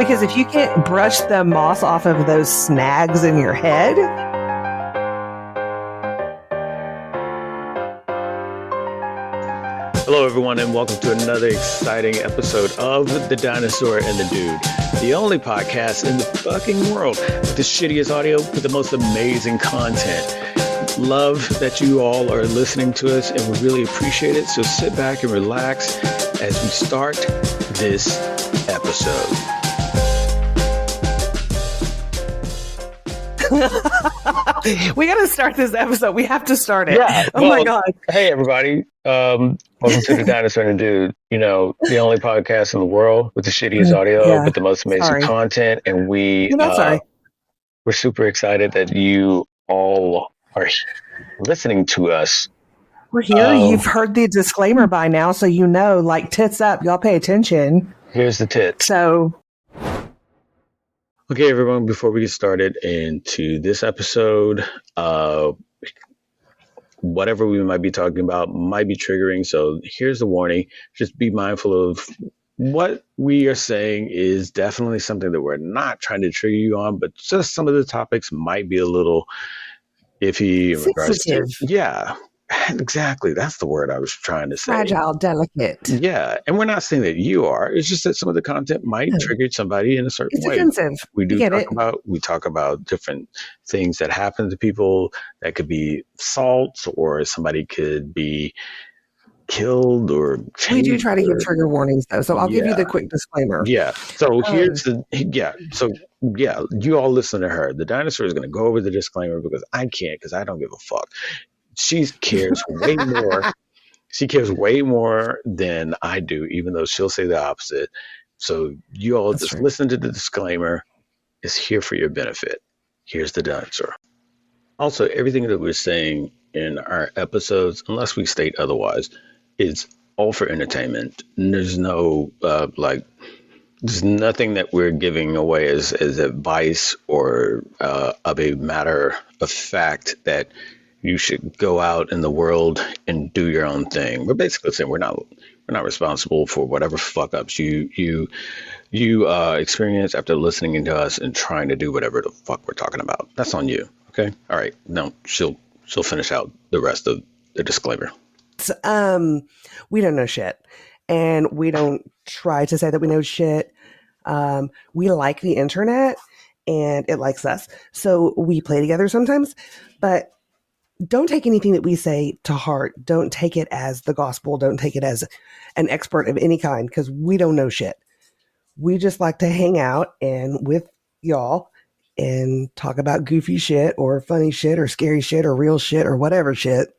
Because if you can't brush the moss off of those snags in your head... Hello, everyone, and welcome to another exciting episode of The Dinosaur and the Dude, the only podcast in the fucking world with the shittiest audio with the most amazing content. Love that you all are listening to us, and we really appreciate it. So sit back and relax as we start this episode. We got to start this episode. We have to start it. Yeah, oh my God. Hey, everybody. Welcome to The Dinosaur and the Dude. You know, the only podcast in the world with the shittiest audio, with the most amazing content. And we're super excited that you all are listening to us. We're here. You've heard the disclaimer by now, so you know, like, tits up. Y'all pay attention. Here's the tits. So... Okay, everyone, before we get started into this episode, whatever we might be talking about might be triggering. So here's the warning. Just be mindful of what we are saying is definitely something that we're not trying to trigger you on, but just some of the topics might be a little iffy in regards to... Yeah, exactly. That's the word I was trying to say. Fragile, delicate. Yeah. And we're not saying that you are. It's just that some of the content might trigger somebody in a certain way. It's offensive. We talk about different things that happen to people. That could be assaults, or somebody could be killed, or we do try to give trigger warnings, though. So I'll give you the quick disclaimer. Yeah. So here's you all listen to her. The dinosaur is going to go over the disclaimer because I can't, because I don't give a fuck. She cares way more. She cares way more than I do, even though she'll say the opposite. So you all listen to the disclaimer. It's here for your benefit. Here's the dinosaur. Also, everything that we're saying in our episodes, unless we state otherwise, is all for entertainment. And there's no there's nothing that we're giving away as advice or of a matter of fact that you should go out in the world and do your own thing. We're basically saying we're not responsible for whatever fuck ups you experience after listening to us and trying to do whatever the fuck we're talking about. That's on you. Okay. All right. Now she'll finish out the rest of the disclaimer. We don't know shit, and we don't try to say that we know shit. We like the internet, and it likes us, so we play together sometimes, but don't take anything that we say to heart. Don't take it as the gospel. Don't take it as an expert of any kind, because we don't know shit. We just like to hang out and with y'all and talk about goofy shit or funny shit or scary shit or real shit or whatever shit.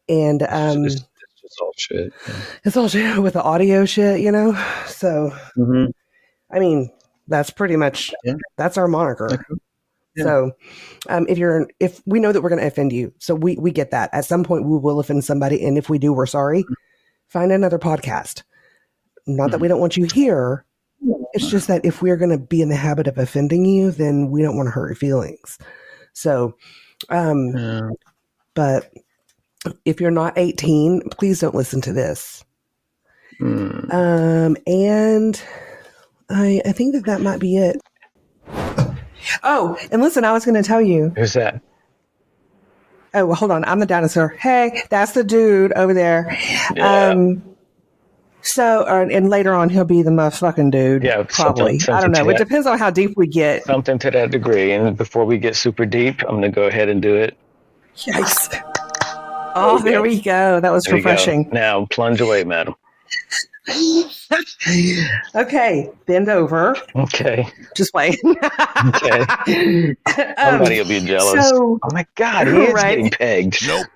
And it's just all shit. Yeah. It's all shit with the audio shit, you know? So, I mean, that's pretty much, that's our moniker. Okay. Yeah. So if we know that we're going to offend you, so we get that. At some point we will offend somebody, and if we do, we're sorry. Find another podcast. Not that we don't want you here. It's just that if we're going to be in the habit of offending you, then we don't want to hurt your feelings. So, but if you're not 18, please don't listen to this. And I think that might be it. Oh, and listen, I was going to tell you. Who's that? Oh, well, hold on. I'm the dinosaur. Hey, that's the dude over there. Yeah. And later on, he'll be the motherfucking dude. Yeah, probably. I don't know. It depends on how deep we get. Something to that degree. And before we get super deep, I'm going to go ahead and do it. Yes. Oh, there we go. That was refreshing. Now, plunge away, madam. Okay, bend over. Okay. Just wait. Okay. Somebody will be jealous. Oh my God, he is getting pegged. Nope.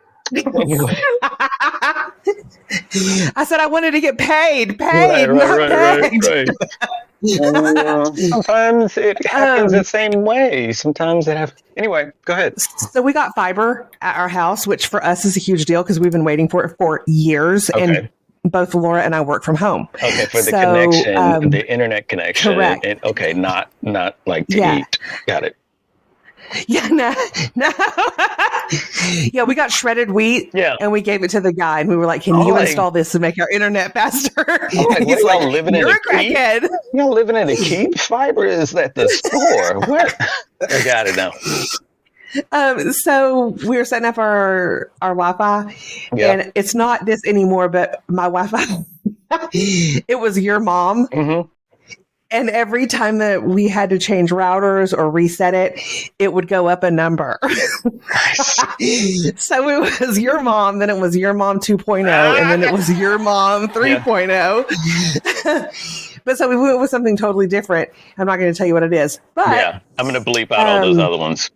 I said I wanted to get paid, not pegged. Sometimes it happens the same way. Sometimes it happens. Anyway, go ahead. So we got fiber at our house, which for us is a huge deal because we've been waiting for it for years. Okay. And both Laura and I work from home. Okay, for the connection, the internet connection. Correct. And, not like to eat. Got it. Yeah, no, no. Yeah, we got shredded wheat Yeah. and we gave it to the guy and we were like, can I'm you like, install this to make our internet faster? I'm like, And what he's are like, y'all living in you're a a keep? crackhead. Y'all living in a keep? Fiber is at the store. What? I got it now. So we were setting up our Wi-Fi, Yeah. and it's not this anymore, but my Wi-Fi, it was your mom. Mm-hmm. And every time that we had to change routers or reset it, it would go up a number. So it was your mom, then it was your mom 2.0, and then it was your mom 3.0. But so we went with something totally different. I'm not going to tell you what it is, but Yeah, I'm going to bleep out all those other ones.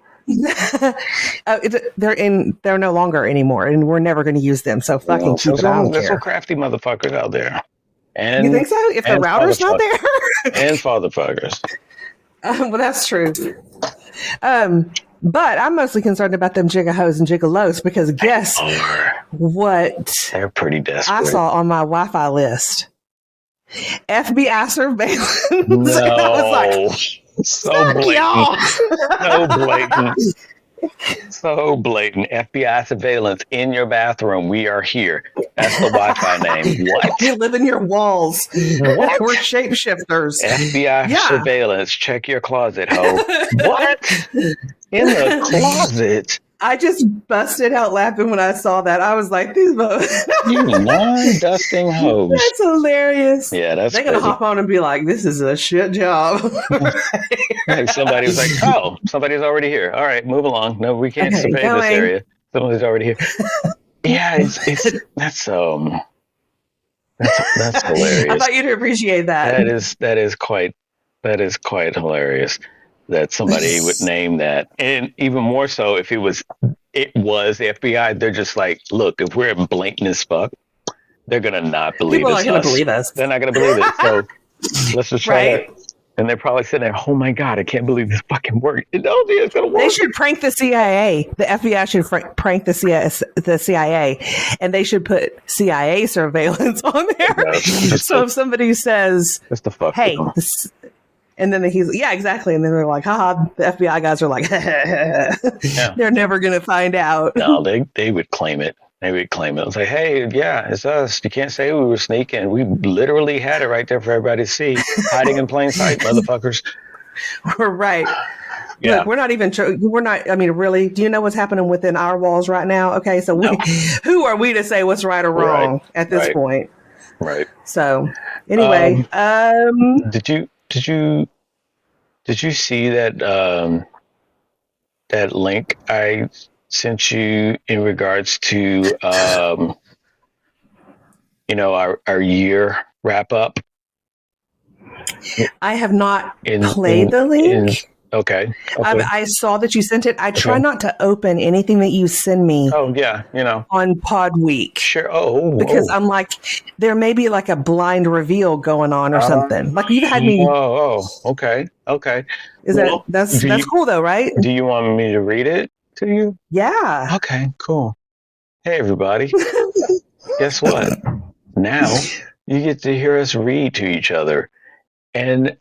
They're no longer anymore, and we're never going to use them. So fucking keep it. I don't There's some care. crafty motherfuckers out there. And You think so? If the router's not there, and fatherfuckers. well, that's true. But I'm mostly concerned about them jigahos and gigolos because guess what? They're pretty desperate. I saw on my Wi-Fi list FBI surveillance. No, I was like, so blatant. y'all. So blatant. So blatant. FBI surveillance in your bathroom. We are here. That's the Wi-Fi name. What? We live in your walls. What? We're shapeshifters. FBI surveillance. Check your closet, ho. What? In the closet? I just busted out laughing when I saw that. I was like, these you non-dusting hoes. That's hilarious. Yeah, that's They're going to hop on and be like, this is a shit job. Somebody was like, oh, somebody's already here. All right, move along. No, we can't survey this area. Somebody's already here. Yeah, that's hilarious. I thought you'd appreciate that. That is quite hilarious that somebody would name that. And even more so if it was the FBI. They're just like, look, if we're blatant as fuck, they're gonna not believe People aren't gonna believe us. They're not gonna believe it. So let's just try it. And they're probably sitting there, oh my God, I can't believe this fucking worked. It's gonna work. They should prank the CIA. The FBI should prank the CIA, and they should put CIA surveillance on there. So if somebody says, hey, and then he's, yeah, exactly. And then they're like, haha, the FBI guys are like, they're never going to find out. No, they would claim it. They would claim it. It's like, hey, yeah, it's us. You can't say we were sneaking. We literally had it right there for everybody to see. Hiding in plain sight, motherfuckers. We're right. Yeah. Look, we're not even, I mean, really, do you know what's happening within our walls right now? Okay, so who are we to say what's right or wrong at this point? Right. So, anyway. Did you see that that link I sent you in regards to our year wrap up? I have not played the link. Okay. I saw that you sent it. I try not to open anything that you send me. Oh yeah, on Pod Week. Sure. Because I'm like, there may be like a blind reveal going on or something. Like you've had me. Okay. That's cool though, right? Do you want me to read it to you? Yeah. Okay. Cool. Hey everybody. Guess what? Now you get to hear us read to each other, and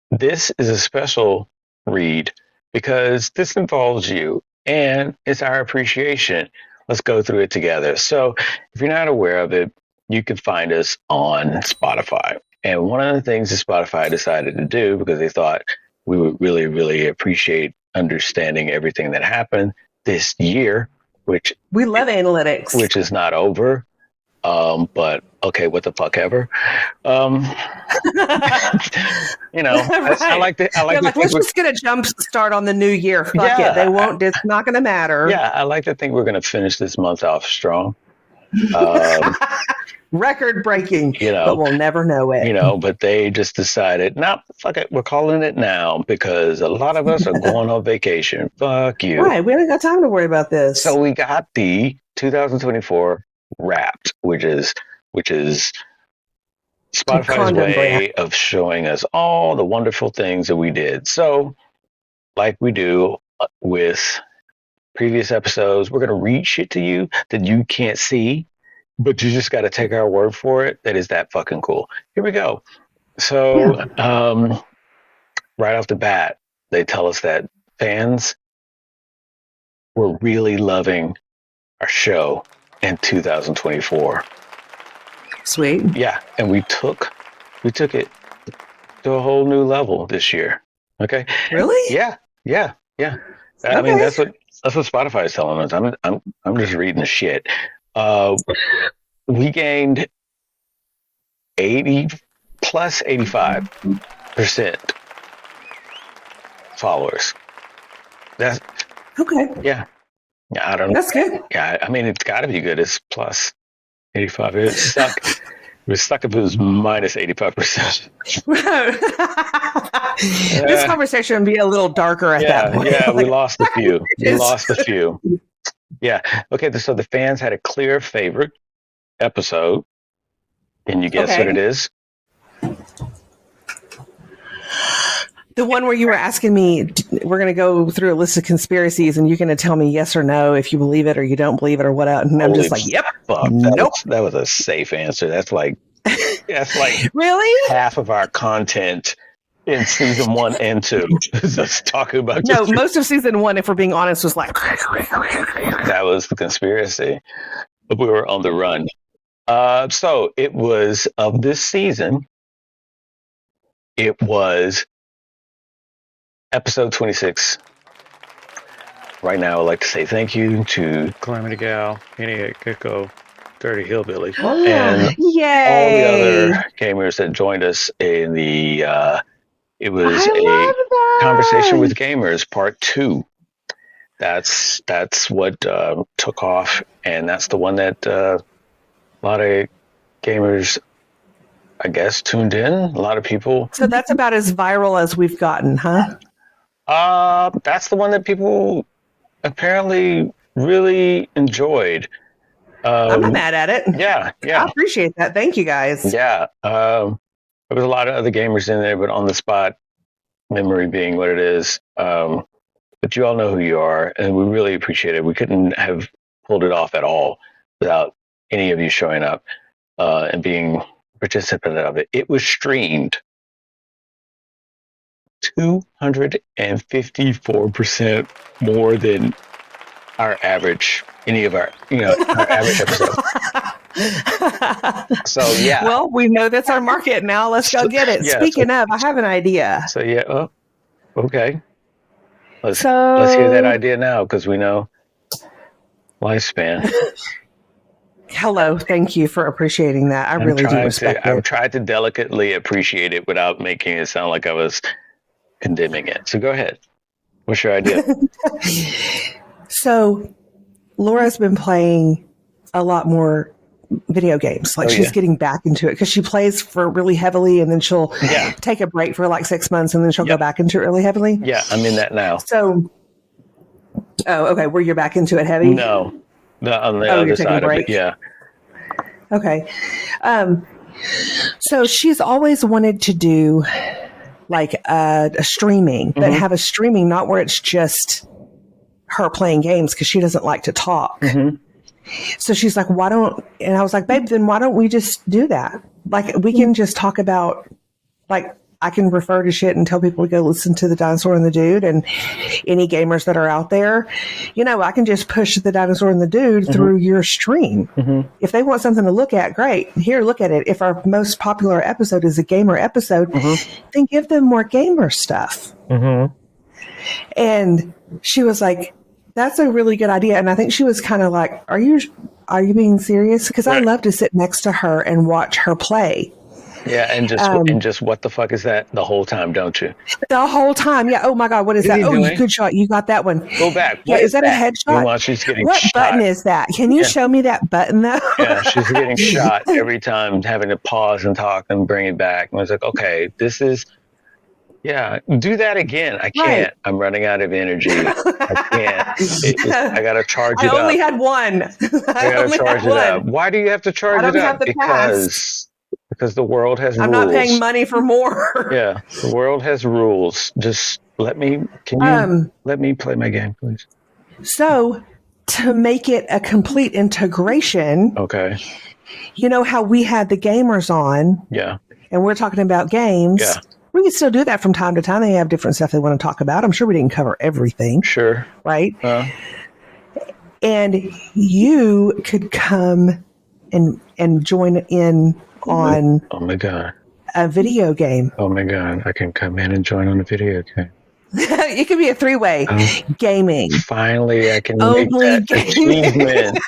this is a special read because this involves you and it's our appreciation. Let's go through it together. So if you're not aware of it, you can find us on Spotify. And one of the things that Spotify decided to do, because they thought we would really, really appreciate understanding everything that happened this year, which we love analytics, which is not over. But okay, what the fuck ever. I like to. Let's just get a jump start on the new year. Fuck it. They won't. It's not going to matter. Yeah, I like to think we're going to finish this month off strong. Record breaking. But we'll never know it. But they just decided, no, fuck it. We're calling it now because a lot of us are going on vacation. Fuck you. Right. We haven't got time to worry about this. So we got the 2024 Wrapped, which is Spotify's way of showing us all the wonderful things that we did. So, like we do with previous episodes, we're going to read shit to you that you can't see, but you just got to take our word for it. That is that fucking cool. Here we go. So, right off the bat, they tell us that fans were really loving our show in 2024. Sweet. Yeah, and we took it to a whole new level this year. Okay. Really? Yeah, yeah, yeah. I mean, Okay. that's what Spotify is telling us. I'm just reading the shit. We gained 80 plus 85% followers. That's Okay. yeah. Yeah, I don't know. That's good. Yeah, I mean, it's got to be good. It's plus 85. It suck. It was stuck if it was minus 85%. This conversation would be a little darker at that point. Yeah, we Like, lost a few. We lost a few. Yeah. Okay, so the fans had a clear favorite episode. Can you guess what it is? The one where you were asking me, we're going to go through a list of conspiracies and you're going to tell me yes or no if you believe it or you don't believe it or what else. And I'm just like, yep. Fuck. Nope. That was a safe answer. That's like really half of our content in season 1 and 2. Just talking about most of season 1, if we're being honest, was like that was the conspiracy. But we were on the run. So it was of this season. It was episode 26. Right now, I'd like to say thank you to Calamity Gal, Henny Gecko, Dirty Hillbilly, and all the other gamers that joined us in the. It was a conversation with gamers, part 2. That's what took off, and that's the one that a lot of gamers, I guess, tuned in. A lot of people. So that's about as viral as we've gotten, huh? That's the one that people apparently really enjoyed. I'm not mad at it. Yeah. I appreciate that. Thank you, guys. Yeah. There was a lot of other gamers in there, but on the spot, memory being what it is. But you all know who you are, and we really appreciate it. We couldn't have pulled it off at all without any of you showing up and being a participant of it. It was streamed 254% more than our average, our average episode. So, yeah. Well, we know that's our market now. Let's go get it. Yeah, Speaking of, I have an idea. So, yeah. Oh, okay. Let's hear that idea now, because we know lifespan. Hello. Thank you for appreciating that. I really do respect it. I've tried to delicately appreciate it without making it sound like I was condemning it. So go ahead. What's your idea? So Laura's been playing a lot more video games. Like she's getting back into it because she plays for really heavily and then she'll take a break for like 6 months and then she'll go back into it really heavily. Yeah, I'm in that now. So, okay. Where you're back into it heavy? No, on the other side of it. Yeah. Okay. So she's always wanted to do like a streaming, but have a streaming not where it's just her playing games because she doesn't like to talk. So she's like, and I was like, babe, then why don't we just do that? Like we can just talk about, like I can refer to shit and tell people to go listen to The Dinosaur and the Dude, and any gamers that are out there, I can just push The Dinosaur and the Dude through your stream. If they want something to look at, great. Here, look at it. If our most popular episode is a gamer episode, then give them more gamer stuff. And she was like, that's a really good idea. And I think she was kind of like, are you being serious? Because I love to sit next to her and watch her play. Yeah, and just what the fuck is that the whole time, don't you? The whole time, yeah. Oh my God, what is that? Oh, good shot. You got that one. Go back. Yeah, is that a headshot? Meanwhile, she's getting what shot. Button is that? Can you show me that button though? Yeah, she's getting shot every time, having to pause and talk and bring it back. And I was like, okay, this is. Yeah, do that again. I can't. I'm running out of energy. I can't. I got to charge it up. I only had one. I got to charge it up. Why do you have to charge it up? Have the because the world has rules. I'm not paying money for more. Yeah, the world has rules. Just let me play my game, please? So, to make it a complete integration, okay. You know how we had the gamers on? Yeah. And we're talking about games. Yeah. We can still do that from time to time. They have different stuff they want to talk about. I'm sure we didn't cover everything. Sure. Right? and you could come and join in on Oh my god. a video game. Oh my god. I can come in and join on the video game. It could be a three-way Oh, gaming. finally, I can make Only that gaming. achievement.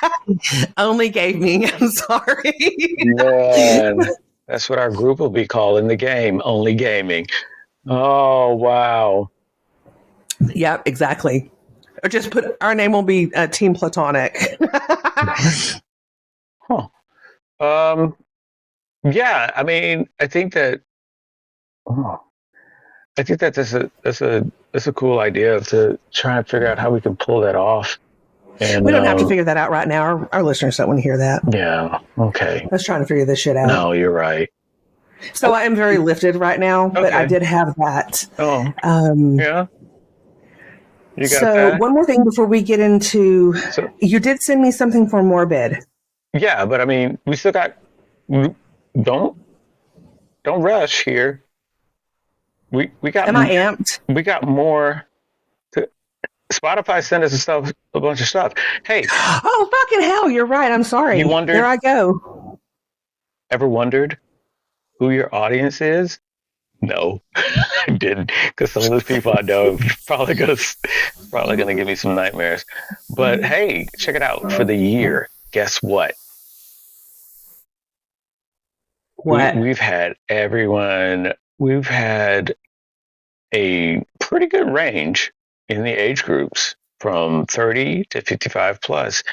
Only gaming. I'm sorry. Man, that's what our group will be calling the game. Only gaming. Oh, wow. Yep, exactly. Or just put our name will be Team Platonic. Huh. Um, yeah, I mean, oh, I think that that's a cool idea to try and figure out how we can pull that off. And We don't have to figure that out right now. Our listeners don't want to hear that. yeah, okay. Let's try to figure this shit out. No, you're right. So I am very lifted right now, but I did have that. Oh, yeah. You got So that? one more thing before we get into, So, you did send me something for Morbid. yeah, but I mean, we still got. Don't rush here. We got. Am I amped? We got more. Spotify sent us a bunch of stuff. Hey, Oh fucking hell! You're right. I'm sorry. You wondered- There I go. ever wondered who your audience is? No, I didn't, because some of those people I know are probably gonna give me some nightmares. But hey, check it out for the year. Guess what? What? We've had everyone. We've had a pretty good range in the age groups from 30 to 55 plus,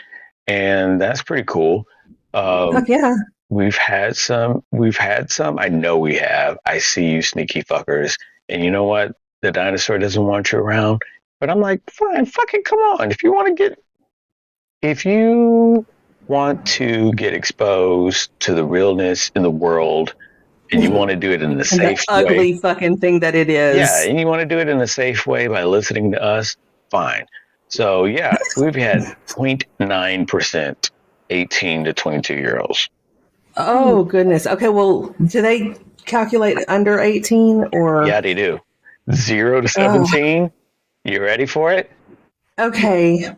and that's pretty cool. Fuck yeah. We've had some. I know we have. I see you, sneaky fuckers. And you know what? The dinosaur doesn't want you around. But I'm like, fine, fucking come on. If you want to get exposed to the realness in the world, and you want to do it in a safe the ugly way, fucking thing that it is. yeah, and you want to do it in a safe way by listening to us, fine. So yeah, we've had 0.9% 18 to 22-year-olds. Oh goodness. Okay. Well, do they calculate under 18 or? Yeah, they do. 0 to 17. You ready for it? Okay.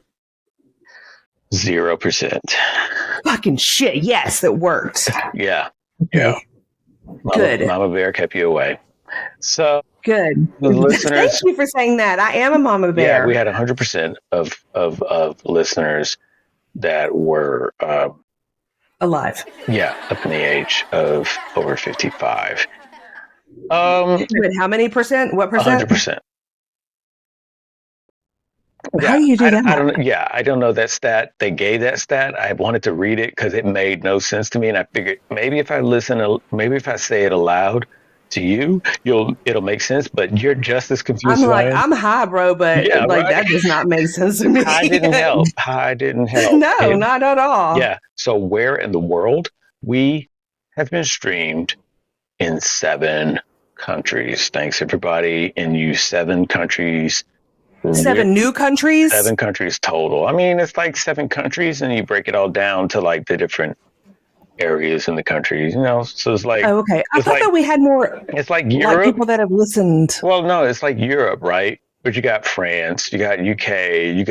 0%. Fucking shit. Yes, it worked. Yeah. Okay. Good. Mama Bear kept you away. So Good. the listeners. Thank you for saying that. I am a mama bear. Yeah, we had 100% of listeners that were alive. Yeah, up in the age of over 55. Wait, how many percent? What percent? 100%. How do you do that? I don't know that stat. They gave that stat. I wanted to read it because it made no sense to me, and I figured maybe if I say it aloud to you, it'll make sense. But you're just as confused. I'm high, bro, but that does not make sense to me. I didn't help. No, not at all. Yeah. So where in the world? We have been streamed in 7 countries. Thanks everybody in you 7 countries. 7 new countries? 7 countries total. I mean, it's like 7 countries, and you break it all down to like the different areas in the countries, so it's like, oh, okay. I thought that we had more, it's like Europe, like people that have listened. Well, no, it's like Europe, right? But you got France, you got UK, you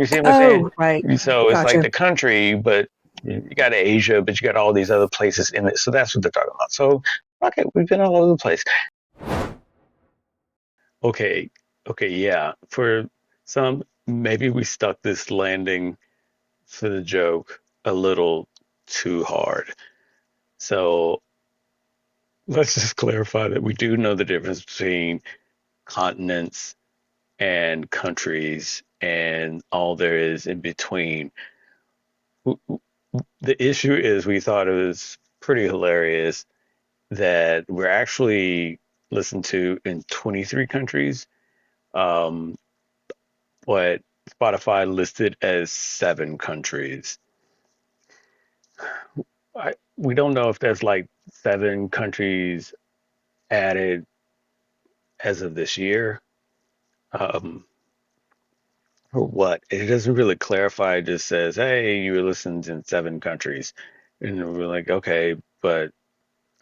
see what I'm saying? Right. So it's like the country, but you got Asia, but you got all these other places in it. So that's what they're talking about. So okay, we've been all over the place. Okay, yeah. For some, maybe we stuck this landing for the joke a little too hard. So let's just clarify that we do know the difference between continents and countries and all there is in between. The issue is we thought it was pretty hilarious that we're actually listened to in 23 countries, but Spotify listed as 7 countries. We don't know if there's like 7 countries added as of this year, or what. It doesn't really clarify. It just says, hey, you were listened in 7 countries. And we're like, okay, but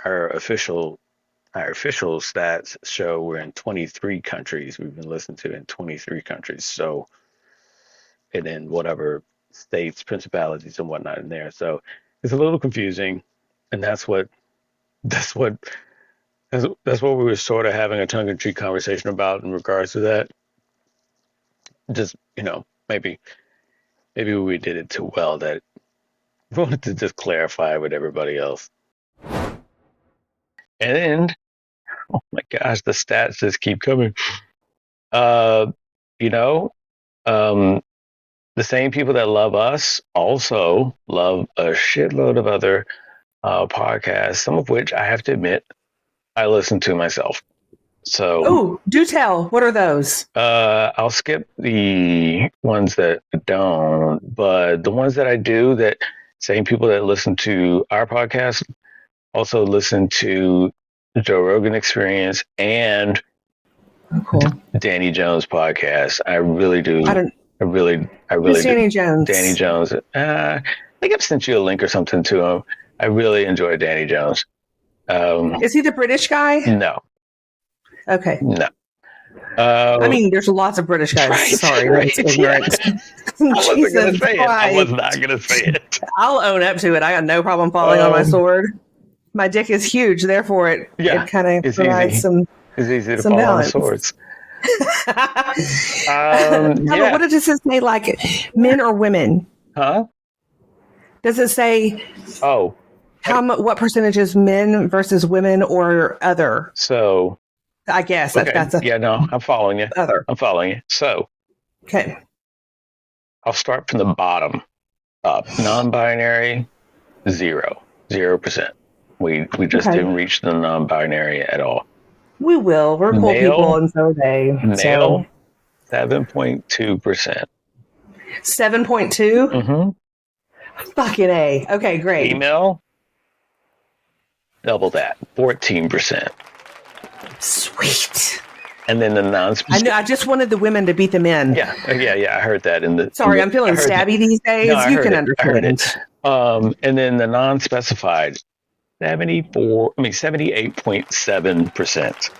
our official stats show we're in 23 countries. We've been listened to in 23 countries. So, and then whatever states, principalities, and whatnot in there. So it's a little confusing, and that's what we were sort of having a tongue-in-cheek conversation about in regards to that. Just maybe we did it too well that we wanted to just clarify with everybody else. And then, oh my gosh, the stats just keep coming. The same people that love us also love a shitload of other podcasts, some of which I have to admit I listen to myself. So, do tell. What are those? I'll skip the ones that don't, but the ones that I do, that same people that listen to our podcast also listen to the Joe Rogan Experience and Danny Jones podcast. I really do. Who's Danny Jones? Danny Jones. I think I've sent you a link or something to him. I really enjoy Danny Jones. Is he the British guy? No. Okay. No. I mean, there's lots of British guys. Right, Sorry, right. that's ignorant. I was not going to say it. I'll own up to it. I got no problem falling on my sword. My dick is huge, therefore it kind of provides some. It's easy to fall balance. On swords. What does it say? Like men or women? Huh? Does it say? Oh. What percentage is men versus women or other? So. I guess that's I'm following you. Other. I'm following you. So. Okay. I'll start from the bottom up. Non-binary, 0%. We just didn't reach the non-binary at all. We will. We're cool people, and so are they. Male, 7.2%. 7.2? Mm-hmm. Fucking A. Okay, great. Female, double that, 14%. Sweet. And then the non-specific. I just wanted the women to beat the men. Yeah. I heard that in the. Sorry, I'm feeling stabby these days. No, you can understand it. And then the non-specified, 78.7%.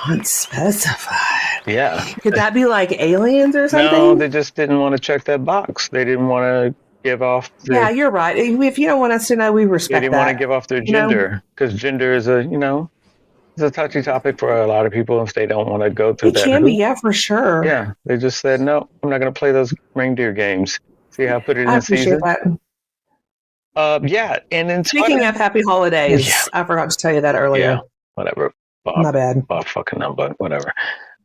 Non-specified. Yeah. Could that be like aliens or something? No, they just didn't want to check that box. They didn't want to give off. Yeah, you're right. If you don't want us to know, we respect that. They didn't want to give off their gender because gender is it's a touchy topic for a lot of people if they don't want to go through that. It can be, yeah, for sure. Yeah, they just said, no, I'm not going to play those reindeer games. See how I put it in I season? appreciate that. And then speaking of happy holidays, I forgot to tell you that earlier. Yeah, whatever. My bad. Fucking number, whatever.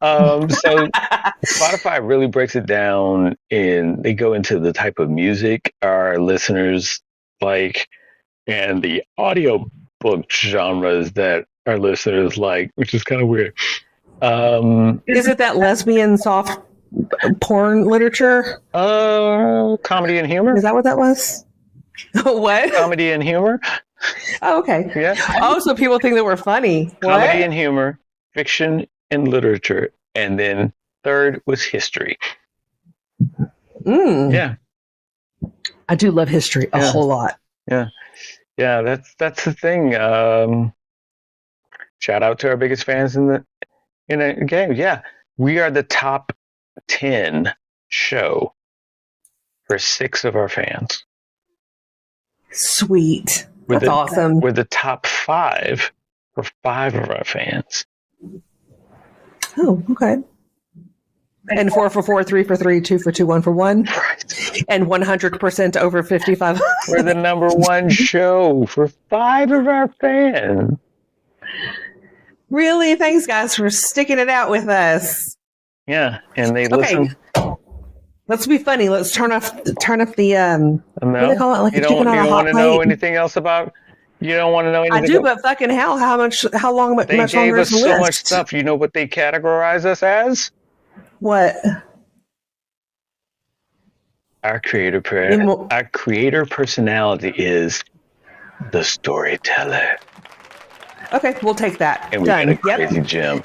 So Spotify really breaks it down they go into the type of music our listeners like and the audio book genres that our listeners like, which is kind of weird. Is it that lesbian soft porn literature? Comedy and humor. Is that what that was? What? Comedy and humor. Oh, okay. Yeah. Oh, so people think that we're funny. Comedy and humor, fiction and literature, and then third was history. Yeah. I do love history a whole lot. Yeah. Yeah, that's the thing. Shout out to our biggest fans in the game. Yeah, we are the top 10 show for 6 of our fans. Sweet. That's awesome. We're the top 5 for 5 of our fans. Oh, okay. And 4 for 4, 3 for 3, 2 for 2, 1 for 1. Right. And 100% over 55. We're the number 1 show for 5 of our fans. Really? Thanks, guys, for sticking it out with us. Yeah, and they listen. Let's be funny. Let's turn off the what do they call it? Like you don't want to know anything else about. You don't want to know anything. I do, but fucking hell, how long? They much gave longer us is the so list? much stuff. You know what they categorize us as? What? Our creator personality is the storyteller. Okay, we'll take that. And we got a crazy gem.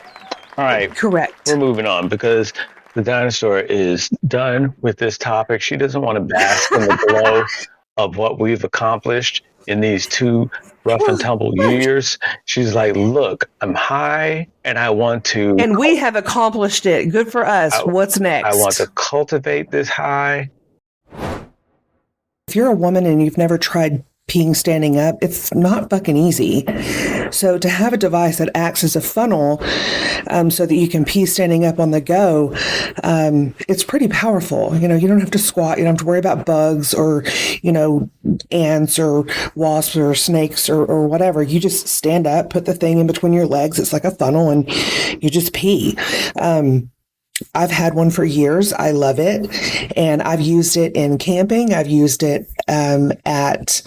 All right. Correct. We're moving on because the dinosaur is done with this topic. She doesn't want to bask in the glow of what we've accomplished in these 2 rough and tumble years. She's like, look, I'm high and I want to. And we have accomplished it. Good for us. What's next? I want to cultivate this high if you're a woman and you've never tried peeing standing up, it's not fucking easy. So to have a device that acts as a funnel so that you can pee standing up on the go, it's pretty powerful. You don't have to squat. You don't have to worry about bugs or, ants or wasps or snakes or whatever. You just stand up, put the thing in between your legs. It's like a funnel and you just pee. I've had one for years. I love it. And I've used it in camping. I've used it at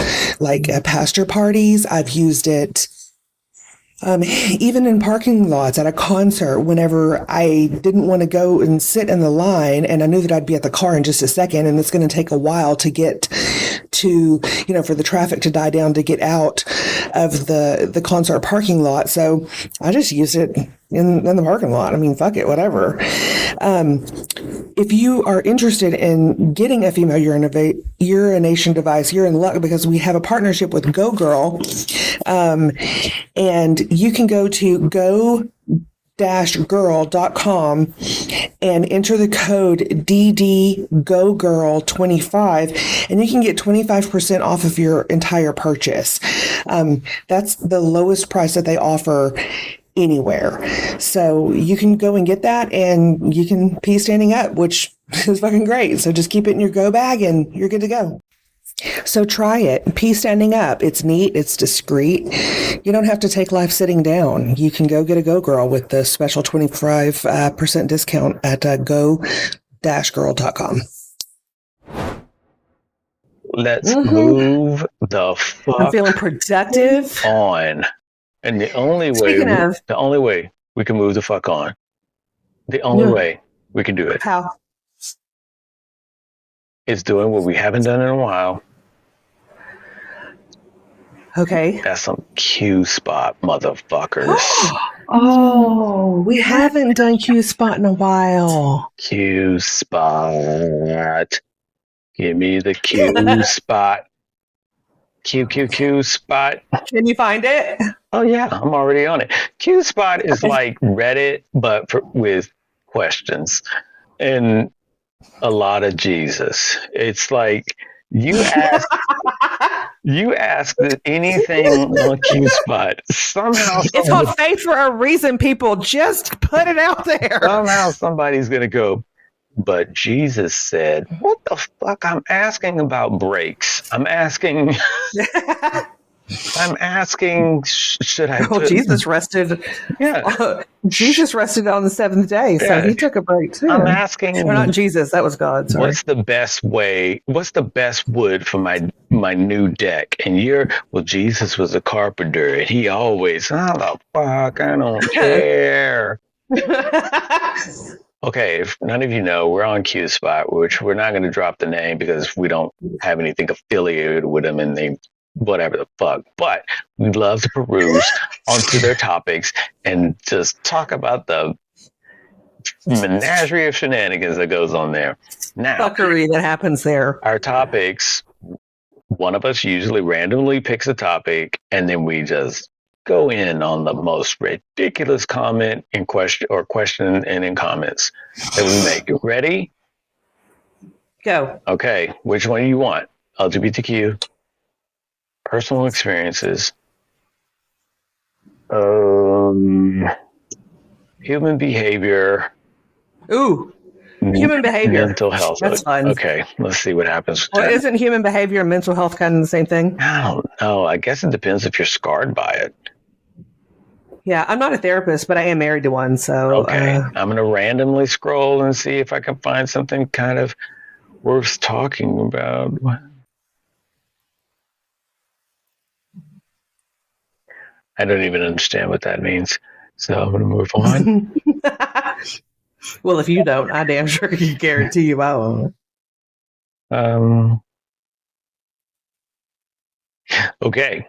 pasture parties. I've used it even in parking lots at a concert whenever I didn't want to go and sit in the line and I knew that I'd be at the car in just a second and it's going to take a while to get to, for the traffic to die down to get out of the concert parking lot. So I just used it in the parking lot. I mean, fuck it, whatever. If you are interested in getting a female urination device, you're in luck because we have a partnership with Go Girl. And you can go to go-girl.com and enter the code DDGoGirl25 and you can get 25% off of your entire purchase. That's the lowest price that they offer anywhere. So you can go and get that and you can pee standing up, which is fucking great. So just keep it in your go bag and you're good to go. So try it. Pee standing up. It's neat. It's discreet. You don't have to take life sitting down. You can go get a Go Girl with the special 25% discount at go-girl.com. Let's move the fuck I'm feeling productive. on. And the only way we can move the fuck on, the only way we can do it. How? Is doing what we haven't done in a while. Okay. That's some Q spot, motherfuckers. Oh, we haven't done Q spot in a while. Q spot. Give me the Q spot. Q spot. Can you find it? Oh yeah, I'm already on it. Q spot is like Reddit, but with questions and a lot of Jesus. It's like you ask anything on Q spot. Somehow it's called faith for a reason. People just put it out there. Somehow somebody's gonna go. But Jesus said, "What the fuck? I'm asking about brakes. I'm asking." Should I? Jesus rested. Yeah, Jesus rested on the seventh day, so he took a break too. I'm asking. Or not Jesus, that was God. Sorry. What's the best way? What's the best wood for my new deck? And Jesus was a carpenter, and he always, the fuck, I don't care. Okay, if none of you know, we're on Q Spot, which we're not going to drop the name because we don't have anything affiliated with them, and they whatever the fuck. But we'd love to peruse onto their topics and just talk about the menagerie of shenanigans that goes on there. Now, fuckery that happens there. Our topics, one of us usually randomly picks a topic, and then we just go in on the most ridiculous comment in question and in comments that we make. Ready? Go. Okay. Which one do you want? LGBTQ, personal experiences, human behavior. Ooh. Human behavior. Mental health. That's fun. Okay, let's see what happens. Well, isn't human behavior and mental health kind of the same thing? I don't know. I guess it depends if you're scarred by it. Yeah, I'm not a therapist, but I am married to one, so... Okay, I'm going to randomly scroll and see if I can find something kind of worth talking about. I don't even understand what that means, so I'm going to move on. Well, if you don't, I damn sure can guarantee you I won't. Okay.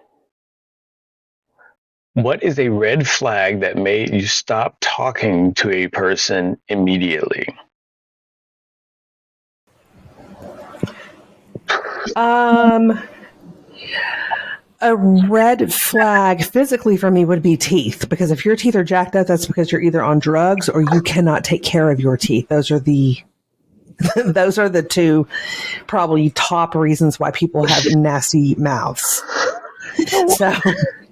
What is a red flag that made you stop talking to a person immediately? A red flag physically for me would be teeth, because if your teeth are jacked up, that's because you're either on drugs or you cannot take care of your teeth. Those are the Those are the two probably top reasons why people have nasty mouths. So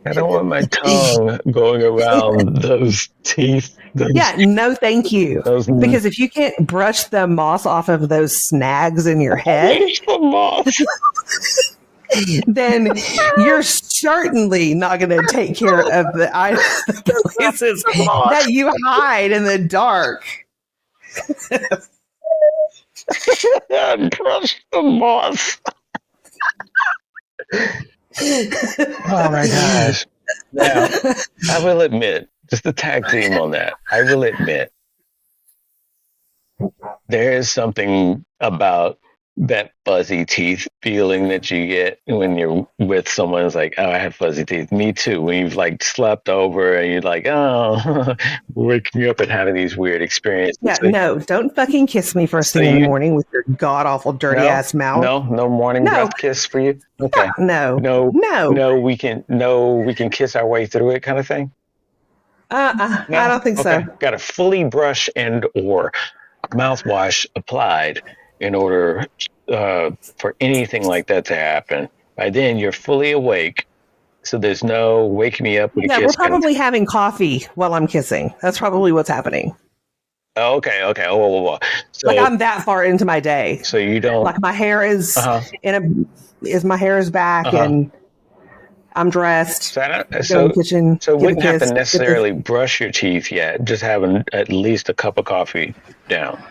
I don't want my tongue going around those teeth. yeah, no thank you. Those Because if you can't brush the moss off of those snags in your head, moss. then you're certainly not going to take care of the places that you hide in the dark. Brush the moss. Oh my gosh. Now, I will admit, just a tag team on that, I will admit, there is something about that fuzzy teeth feeling that you get when you're with someone who's like, oh, I have fuzzy teeth. Me too. When you've like slept over and you're like, oh, waking me up and having these weird experiences. Yeah, no, don't fucking kiss me first thing in the morning with your god awful dirty ass mouth. No morning breath kiss for you. Okay. No. We can kiss our way through it, kind of thing. I don't think so. Got to fully brush and or mouthwash applied in order for anything like that to happen. By then, you're fully awake, so there's no wake me up with a kiss. We're probably having coffee while I'm kissing. That's probably what's happening. Oh, okay. Oh, so, like I'm that far into my day. So you don't like my hair is my hair is back and I'm dressed. So in the kitchen. So wouldn't have to necessarily brush your teeth yet. Just having at least a cup of coffee down.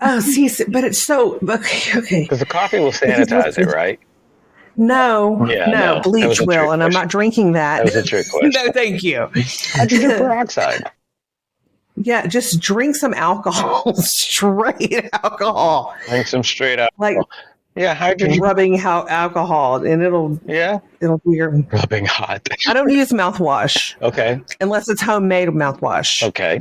Oh, see, but it's so okay. Because the coffee will sanitize it, right? No, bleach will, and I'm not drinking that. That was a trick question. No, thank you. Hydrogen peroxide. Yeah, just drink some alcohol, straight alcohol. Drink some straight alcohol. Like, hydrogen. Rubbing alcohol, and it'll be rubbing hot. I don't use mouthwash. Okay. Unless it's homemade mouthwash. Okay.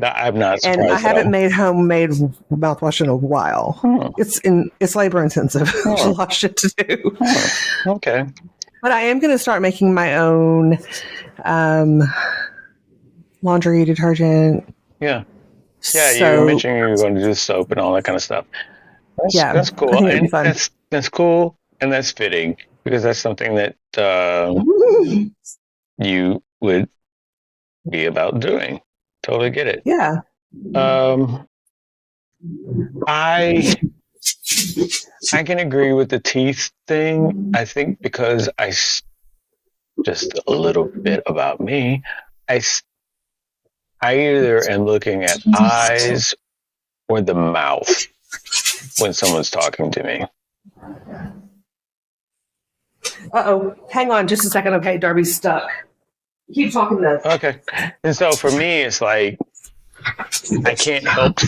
I'm not surprised. And I haven't made homemade mouthwash in a while. It's labor intensive. There's a lot of shit to do. Okay. But I am going to start making my own laundry detergent. Yeah. Yeah, you were mentioning you were going to do soap and all that kind of stuff. That's cool. And that's cool, and that's fitting because that's something that you would be about doing. Totally get it. Yeah. I can agree with the teeth thing. I think because just a little bit about me, I either am looking at eyes or the mouth when someone's talking to me. Uh-oh. Hang on just a second. Okay, Darby's stuck. Keep talking though. Okay. And so for me, it's like, I can't help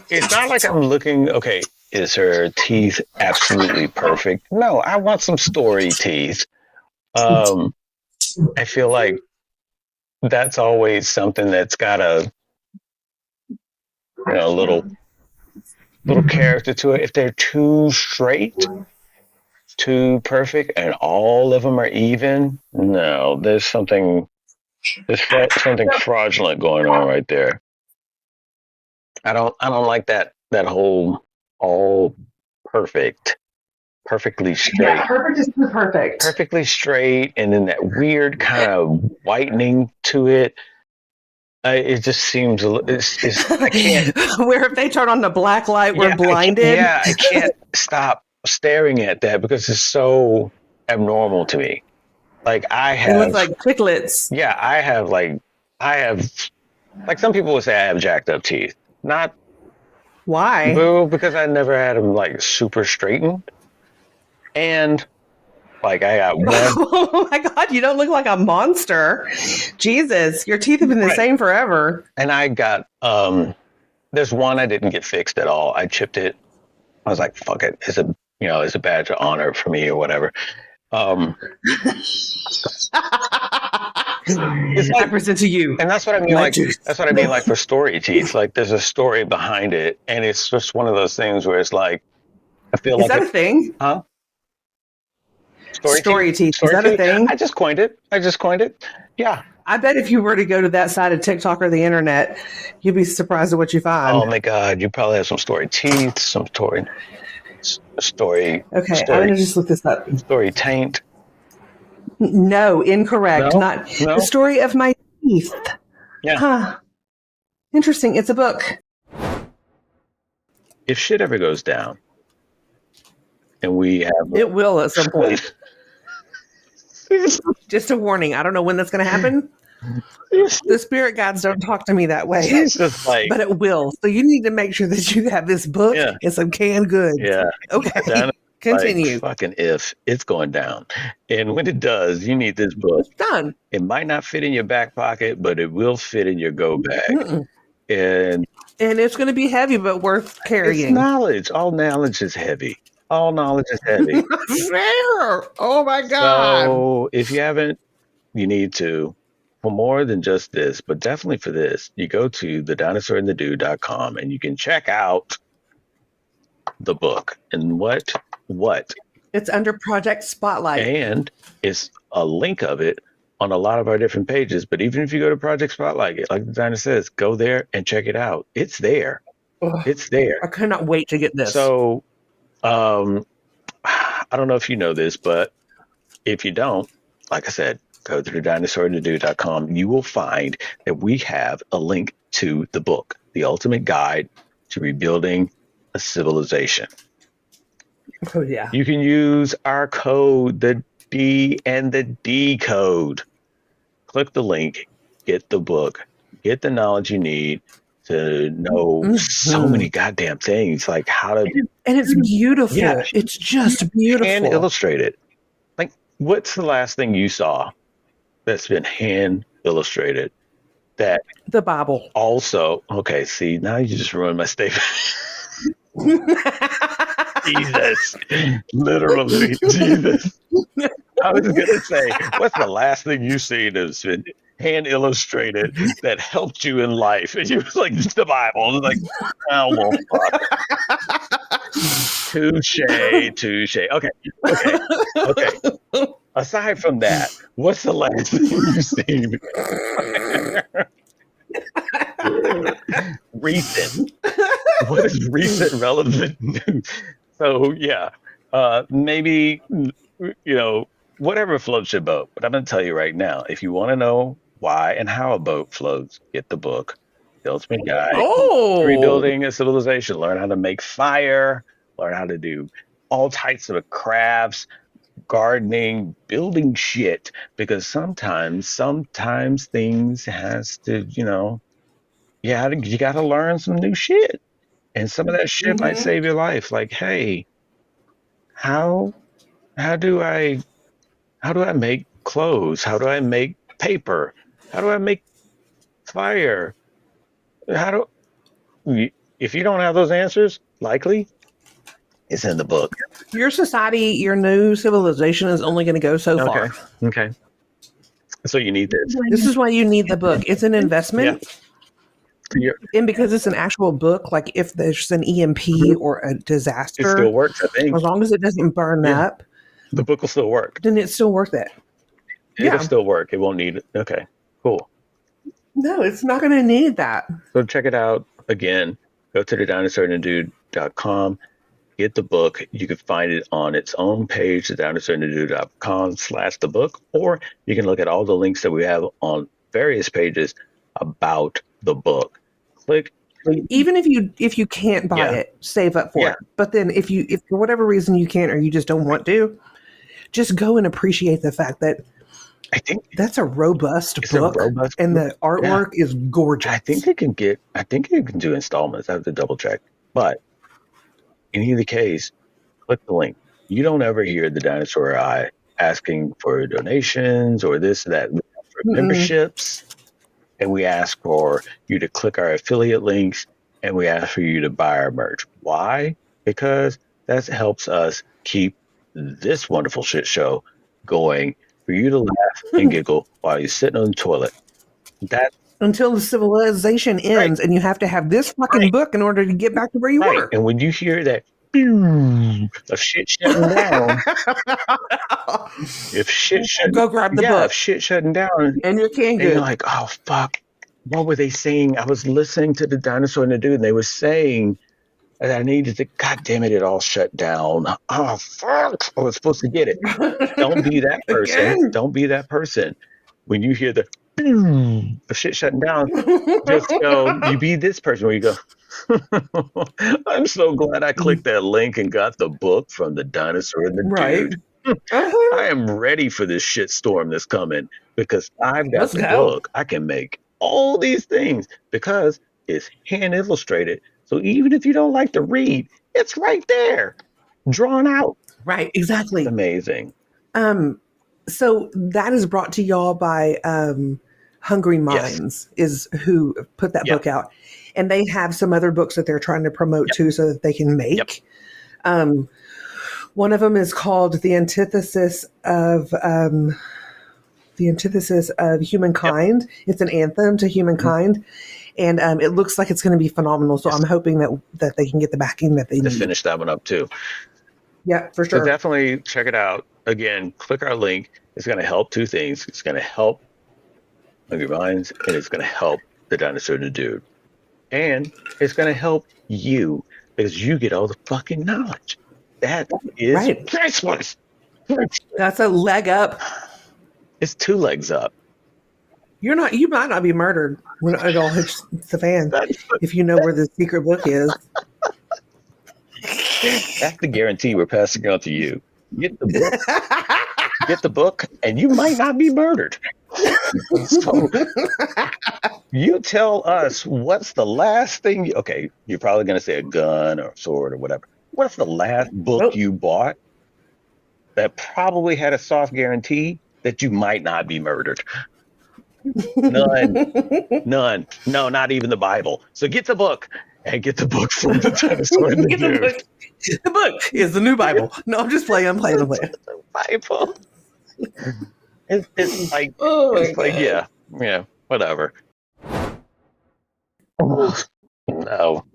it's not like I'm looking, okay, is her teeth absolutely perfect? No, I want some story teeth. I feel like that's always something that's got a little character to it. If they're too straight, too perfect, and all of them are even, no, there's something fraudulent going on right there. I don't like that whole all perfectly straight. Yeah, perfect is perfect. Perfectly straight, and then that weird kind of whitening to it. It just seems I can't. Where if they turn on the black light, we're blinded. I can't stop staring at that because it's so abnormal to me. Like it looks like chiclets. Yeah, I have like some people would say I have jacked up teeth. Not why? Well, because I never had them like super straightened, and like I got one. Oh my God, you don't look like a monster. Jesus, your teeth have been the same forever. And I got there's one I didn't get fixed at all. I chipped it. I was like, fuck it. It's a badge of honor for me or whatever. It's like, I present to you. And that's what I mean. That's what I mean. Like for story teeth, like there's a story behind it. And it's just one of those things where it's like, I feel like. Is that a thing? Huh? Story teeth. Is that a thing? I just coined it. Yeah. I bet if you were to go to that side of TikTok or the internet, you'd be surprised at what you Oh find. my God, you probably have some story teeth, some story, Okay, I'm story, gonna just look this up. story taint. No, incorrect. No, Not the no, story of my teeth. yeah. Huh. Interesting. It's a book. If shit ever goes down, and we have It will at some point. Just a warning. I don't know when that's going to happen. The spirit guides don't talk to me that way, she's just like, but it will. So you need to make sure that you have this book yeah, and some canned goods. yeah. Okay. Like Continue. fucking if it's going down, and when it does, you need this book. Done. It might not fit in your back pocket, but it will fit in your go bag. Mm-mm. And it's going to be heavy, but worth it's carrying. knowledge. All knowledge is heavy. All knowledge is heavy. Fair. Oh my God. So if you haven't, you need to. For more than just this, but definitely for this, you go to TheDinosaur&TheDude.com and you can check out the book and what It's under Project Spotlight. and it's a link of it on a lot of our different pages. But even if you go to Project Spotlight, like the designer says, go there and check it out. It's there. Ugh, It's there. I cannot wait to get this. So I don't know if you know this, but if you don't, like I said, go to TheDinosaur&TheDude.com. You will find that we have a link to the book, The Ultimate Guide to Rebuilding a Civilization. Oh yeah. You can use our code, the D and the D code. Click the link, get the book, get the knowledge you need to know so many goddamn things, like how to. And it's beautiful. Yeah. It's just beautiful. Hand illustrated. Like, what's the last thing you saw that's been hand illustrated? That the Bible. Also, okay, see, now you just ruined my statement. Jesus. Literally, Jesus. I was going to say, what's the last thing you've seen that's been hand illustrated that helped you in life? And you was like, the Bible. I was like, oh, well, fuck. Touche. Okay. Aside from that, what's the last thing you've seen? Recent. What is recent relevant news? So, yeah, maybe, whatever floats your boat. But I'm going to tell you right now, if you want to know why and how a boat floats, get the book, The Ultimate Guide to Rebuilding a Civilization. Learn how to make fire, learn how to do all types of crafts, gardening, building shit, because sometimes things has to, you got to learn some new shit. And some of that shit might save your life. Like, hey, how do I make clothes? How do I make paper? How do I make fire? If you don't have those answers, likely it's in the book. Your society, your new civilization is only going to go so far. Okay. So you need this. This is why you need the book. It's an investment. Yeah. And because it's an actual book, like if there's an EMP or a disaster, it still works, I think. As long as it doesn't burn up, the book will still work. Then it's still worth it. It'll still work. It won't need it. Okay, cool. No, it's not going to need that. So check it out. Again, go to TheDinosaur&TheDude.com. Get the book. You can find it on its own page, TheDinosaur&TheDude.com/the book, or you can look at all the links that we have on various pages about the book. Click. Even if you can't buy it, save up for it. But then if for whatever reason you can't or you just don't want to, just go and appreciate the fact that I think that's a robust book, and the artwork is gorgeous. I think you can do installments. I have to double check. But in either case, click the link. You don't ever hear the Dinosaur or I asking for donations or this or that. We ask for memberships, and we ask for you to click our affiliate links, and we ask for you to buy our merch. Why? Because that helps us keep this wonderful shit show going, for you to laugh and giggle while you're sitting on the toilet. Until the civilization ends, and you have to have this fucking book in order to get back to where you were. And when you hear that, of shit shutting down. If shit shutting, Go grab the yeah, book if shit shutting down, and your canned and you're good. like, oh fuck, what were they saying? I was listening to the Dinosaur and the Dude, and they were saying that I needed to. God damn it! It all shut down. Oh fuck! I was supposed to get it. Don't be that person. Again. Don't be that person. When you hear the of shit shutting down, just go. You be this person where you go. I'm so glad I clicked that link and got the book from the Dinosaur and the Right. Dude. I Uh-huh. am ready for this shit storm that's coming because I've got Let's the go. book. I can make all these things because it's hand illustrated. So even if you don't like to read, it's right there, drawn out. Right. Exactly. Amazing. So that is brought to y'all by Hungry Yes. Minds is who put that Yeah. book out. And they have some other books that they're trying to promote Yep. too so that they can make. Yep. One of them is called The Antithesis of Humankind. Yep. It's an anthem to humankind. And it looks like it's going to be phenomenal. So Yes. I'm hoping that they can get the backing that they To need. finish that one up too. Yeah, for So sure. definitely check it out. Again, click our link. It's going to help two things. It's going to help Hungry Minds, and it's going to help the Dinosaur the Dude. And it's going to help you because you get all the fucking knowledge. That is Right. priceless. That's a leg up. It's 2 legs up. You might not be murdered when it all hits the fan if you know where the secret book is. That's the guarantee we're passing on to you. Get the book, and you might not be murdered. So you tell us what's the last thing. Okay, you're probably going to say a gun or a sword or whatever. What's the last book you bought that probably had a soft guarantee that you might not be murdered? None. No, not even the Bible. So get the book and get the book from the Dinosaur and the Dude. The book is the new Bible. No, I'm just playing. I'm playing. The Bible. It's like, yeah, whatever. No.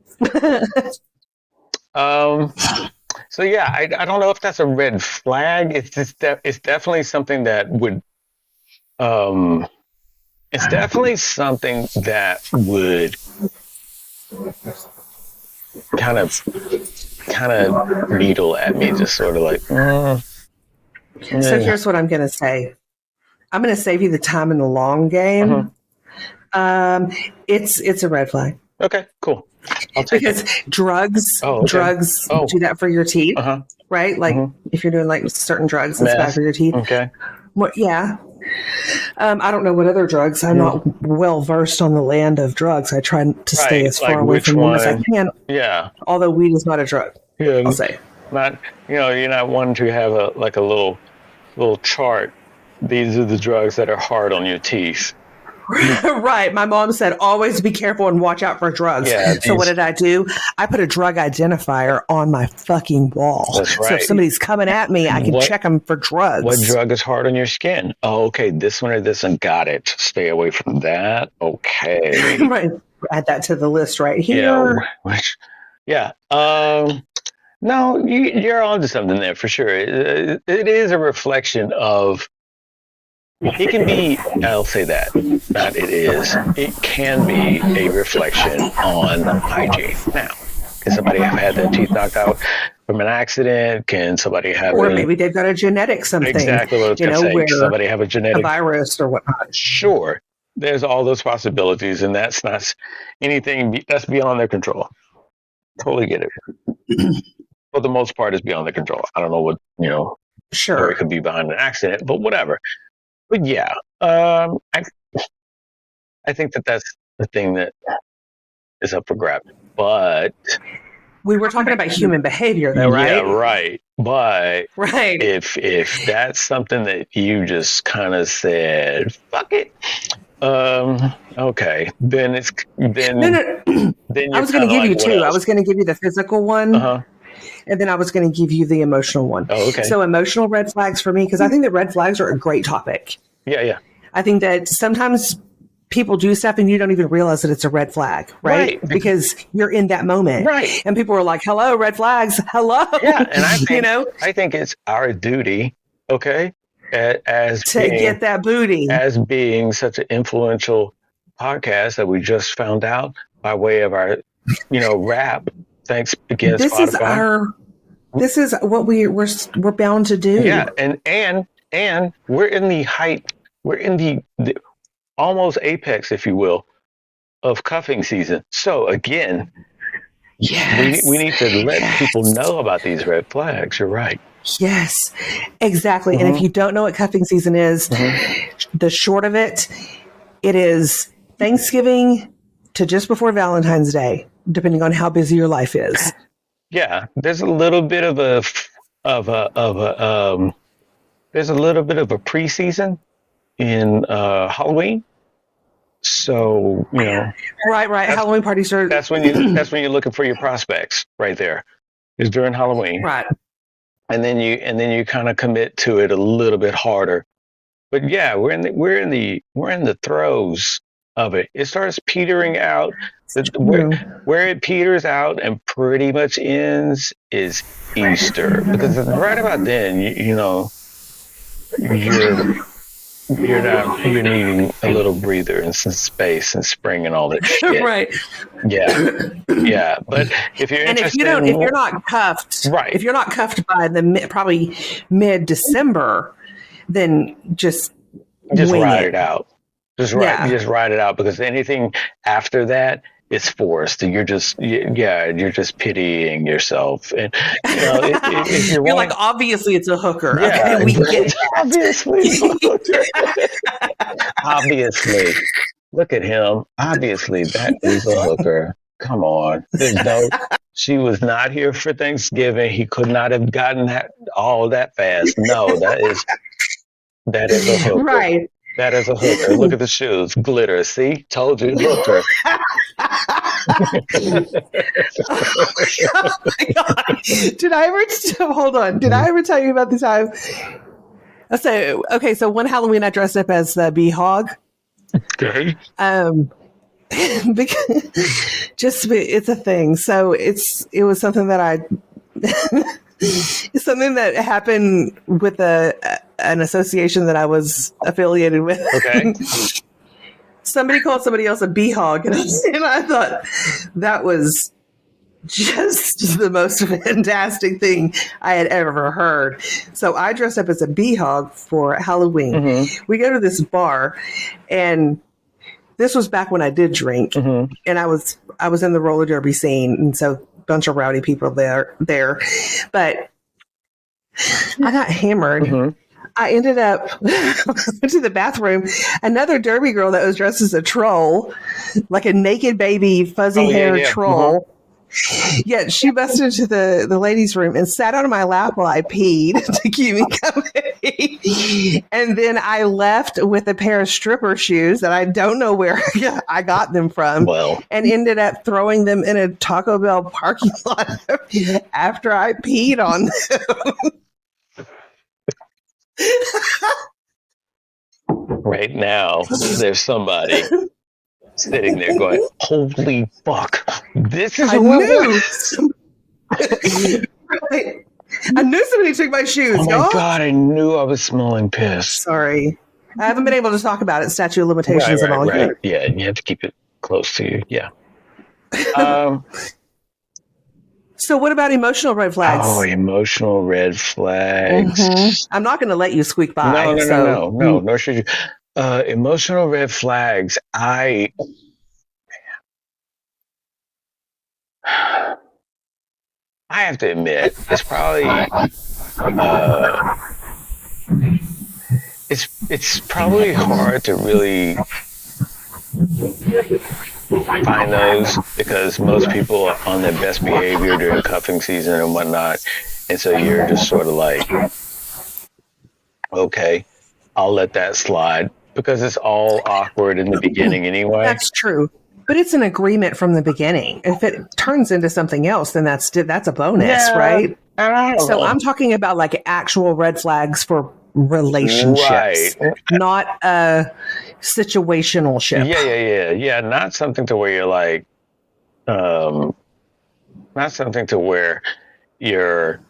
So yeah, I don't know if that's a red flag. It's just it's definitely something that would it's definitely something that would kind of needle at me, just sort of like. So here's what I'm going to say. I'm going to save you the time in the long game. It's a red flag. Okay, cool. I'll take because it. drugs do that for your teeth, right? Like if you're doing like certain drugs, it's bad for your teeth. Okay. Well, yeah. I don't know what other drugs. I'm not well versed on the land of drugs. I try to stay as far away from them as I can. Yeah. Although weed is not a drug. Yeah. I'll say. Not, you're not one to have a little chart. These are the drugs that are hard on your teeth. Right. My mom said, always be careful and watch out for drugs. Yeah, so what did I do? I put a drug identifier on my fucking wall. That's right. So if somebody's coming at me, I can check them for drugs. What drug is hard on your skin? Oh, okay. This one or this one. Got it. Stay away from that. Okay. Right. Add that to the list right here. Yeah. No, you're onto something there for sure. It is a reflection of. It can be, I'll say that, not it is. It can be a reflection on hygiene. Now, can somebody have had their teeth knocked out from an accident? Can somebody have or maybe they've got a genetic something. Exactly what I was going to say. Can somebody have a genetic virus or whatnot? Sure. There's all those possibilities, and that's not anything that's beyond their control. Totally get it. For the most part, it's beyond their control. I don't know what, Sure. Or it could be behind an accident, but whatever. But yeah, I think that's the thing that is up for grabs. But we were talking about human behavior, though, right? Yeah, right. But right, if that's something that you just kind of said, fuck it. Okay, then it's then. No. Then I was going to give you two. I was going to give you the physical one. And then I was going to give you the emotional one. Oh, okay. So emotional red flags for me, because I think that red flags are a great topic. Yeah. I think that sometimes people do stuff and you don't even realize that it's a red flag, right? Because you're in that moment. Right. And people are like, hello, red flags. Hello. Yeah. And I think, I think it's our duty, okay, as to get that booty. As being such an influential podcast that we just found out by way of our, rap. Thanks again, Spotify. This is what we're bound to do. Yeah. And we're in the height, we're in the almost apex, if you will, of cuffing season. So again, we need to let people know about these red flags. You're right. Yes, exactly. And if you don't know what cuffing season is, the short of it, it is Thanksgiving to just before Valentine's Day, depending on how busy your life is. Yeah, there's a little bit of a preseason in Halloween. So, right. Halloween parties are. That's when you're looking for your prospects right there. Is during Halloween. Right. And then you kind of commit to it a little bit harder. But yeah, we're in the throes of it. It starts petering out. Where it peters out and pretty much ends is Easter, because right about then, you're needing a little breather and some space and spring and all that shit. Right. Yeah. But if you're if you're not cuffed, right? If you're not cuffed by probably mid-December, then just ride it out. Just ride it out, because anything after that, it's forced. You're just pitying yourself, and if you're like, obviously it's a hooker. Yeah, okay, we get it. Obviously, obviously, look at him. Obviously, that is a hooker. Come on, she was not here for Thanksgiving. He could not have gotten that all that fast. No, that is a hooker. Right. That is a hooker. Look at the shoes. Glitter. See? Told you, hooker. Oh my God. Did I ever tell you about the time? So one Halloween I dressed up as the bee hog. Okay. Because it's a thing. So it was something that it's something that happened with an association that I was affiliated with. Okay. Somebody called somebody else a bee hog, and I thought that was just the most fantastic thing I had ever heard. So I dressed up as a bee hog for Halloween. Mm-hmm. We go to this bar, and this was back when I did drink, and I was in the roller derby scene, and so a bunch of rowdy people there. But I got hammered. Mm-hmm. I ended up went to the bathroom. Another derby girl that was dressed as a troll, like a naked baby, fuzzy haired troll. Mm-hmm. Yeah, she busted into the ladies' room and sat on my lap while I peed to keep me company. And then I left with a pair of stripper shoes that I don't know where I got them from, and ended up throwing them in a Taco Bell parking lot after I peed on them. Right now, there's somebody sitting there going, holy fuck, this is I knew somebody took my shoes. Oh my God, I knew I was smelling piss. Sorry. I haven't been able to talk about it, statute of limitations and all. Right. Yeah, and you have to keep it close to you. Yeah. So what about emotional red flags? Oh, emotional red flags. Mm-hmm. I'm not going to let you squeak by. No, nor should you. Emotional red flags. I have to admit, it's probably it's probably hard to really find those, because most people are on their best behavior during cuffing season and whatnot, and so you're just sort of like, okay, I'll let that slide, because it's all awkward in the beginning anyway. That's true. But it's an agreement from the beginning. If it turns into something else, then that's a bonus, right? So I'm talking about like actual red flags for relationships, Right. not a situational ship. Yeah. Not something to where you're like, not something to where you're,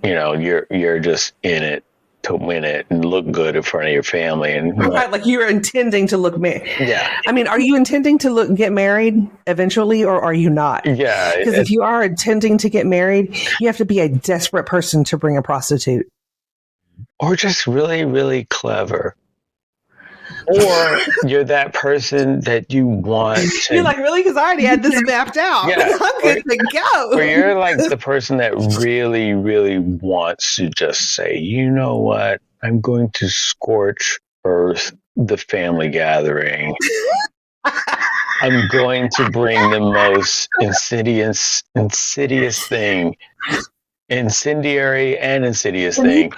you're just in it to win it and look good in front of your family. And Right, like you're intending to look married. yeah, I mean, are you intending to get married eventually, or are you not? yeah. Because if you are intending to get married, you have to be a desperate person to bring a prostitute. Or just really, really clever. Or you're that person that you want to. You're like, really? Because I already had this mapped out. Yeah. I'm good to go. Or you're like the person that really, really wants to just say, you know what? I'm going to scorch earth the family gathering. I'm going to bring the most insidious thing, incendiary and insidious thing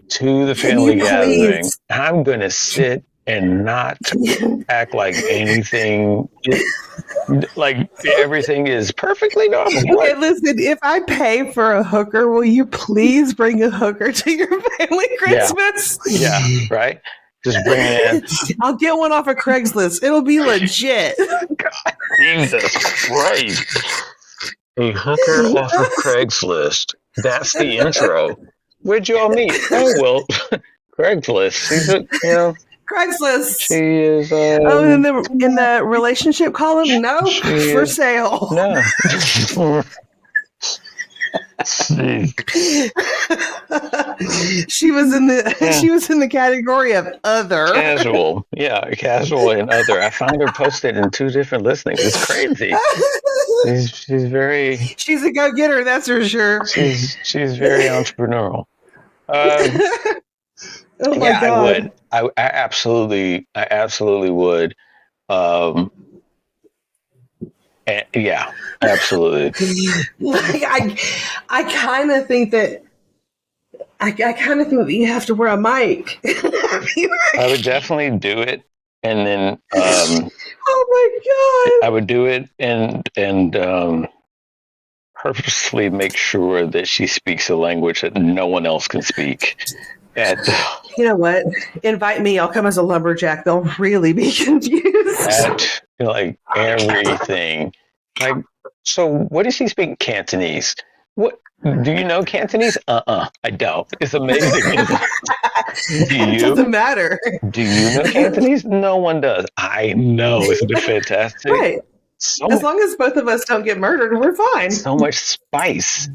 to the family gathering. I'm going to sit and not act like anything, like everything is perfectly normal. Okay, listen, if I pay for a hooker, will you please bring a hooker to your family Christmas? Yeah, right? Just bring it in. I'll get one off of Craigslist. It'll be legit. God, Jesus Christ. A hooker off of Craigslist. That's the intro. Where'd you all meet? Oh, well, Craigslist. She's Craigslist. She is. In the relationship column, no, for sale. No. She was in the category of other. Casual. Yeah, casual and other. I found her posted in 2 different listings. It's crazy. She's very. She's a go-getter, that's for sure. She's very entrepreneurial. Oh my God. I would. I absolutely would. Yeah, absolutely. Like I kind of think that you have to wear a mic. I would definitely do it, and then. Oh my God! I would do it and purposely make sure that she speaks a language that no one else can speak. You know what? Invite me. I'll come as a lumberjack. They'll really be confused. At like everything. Like, so what does she speak Cantonese? What do you know Cantonese? I don't. It's amazing. It doesn't matter. Do you know Cantonese? No one does. I know. Isn't it fantastic? Right. As long as both of us don't get murdered, we're fine. So much spice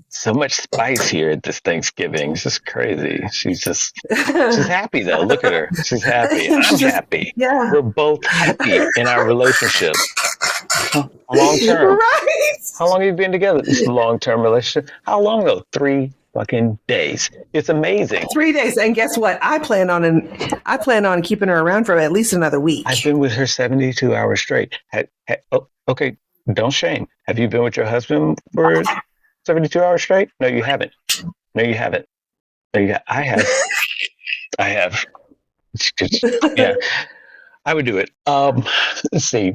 here at this Thanksgiving. It's just crazy. She's happy though. Look at her. She's happy. I'm happy. Yeah. We're both happy in our relationship. Long term. Right. How long have you been together? This long-term relationship. How long though? 3 fucking days. It's amazing. 3 days, and guess what? I plan on keeping her around for at least another week. I've been with her 72 hours straight. Okay, don't shame. Have you been with your husband for 72 hours straight? No, you haven't. I have. I have. Yeah, I would do it. Let's see.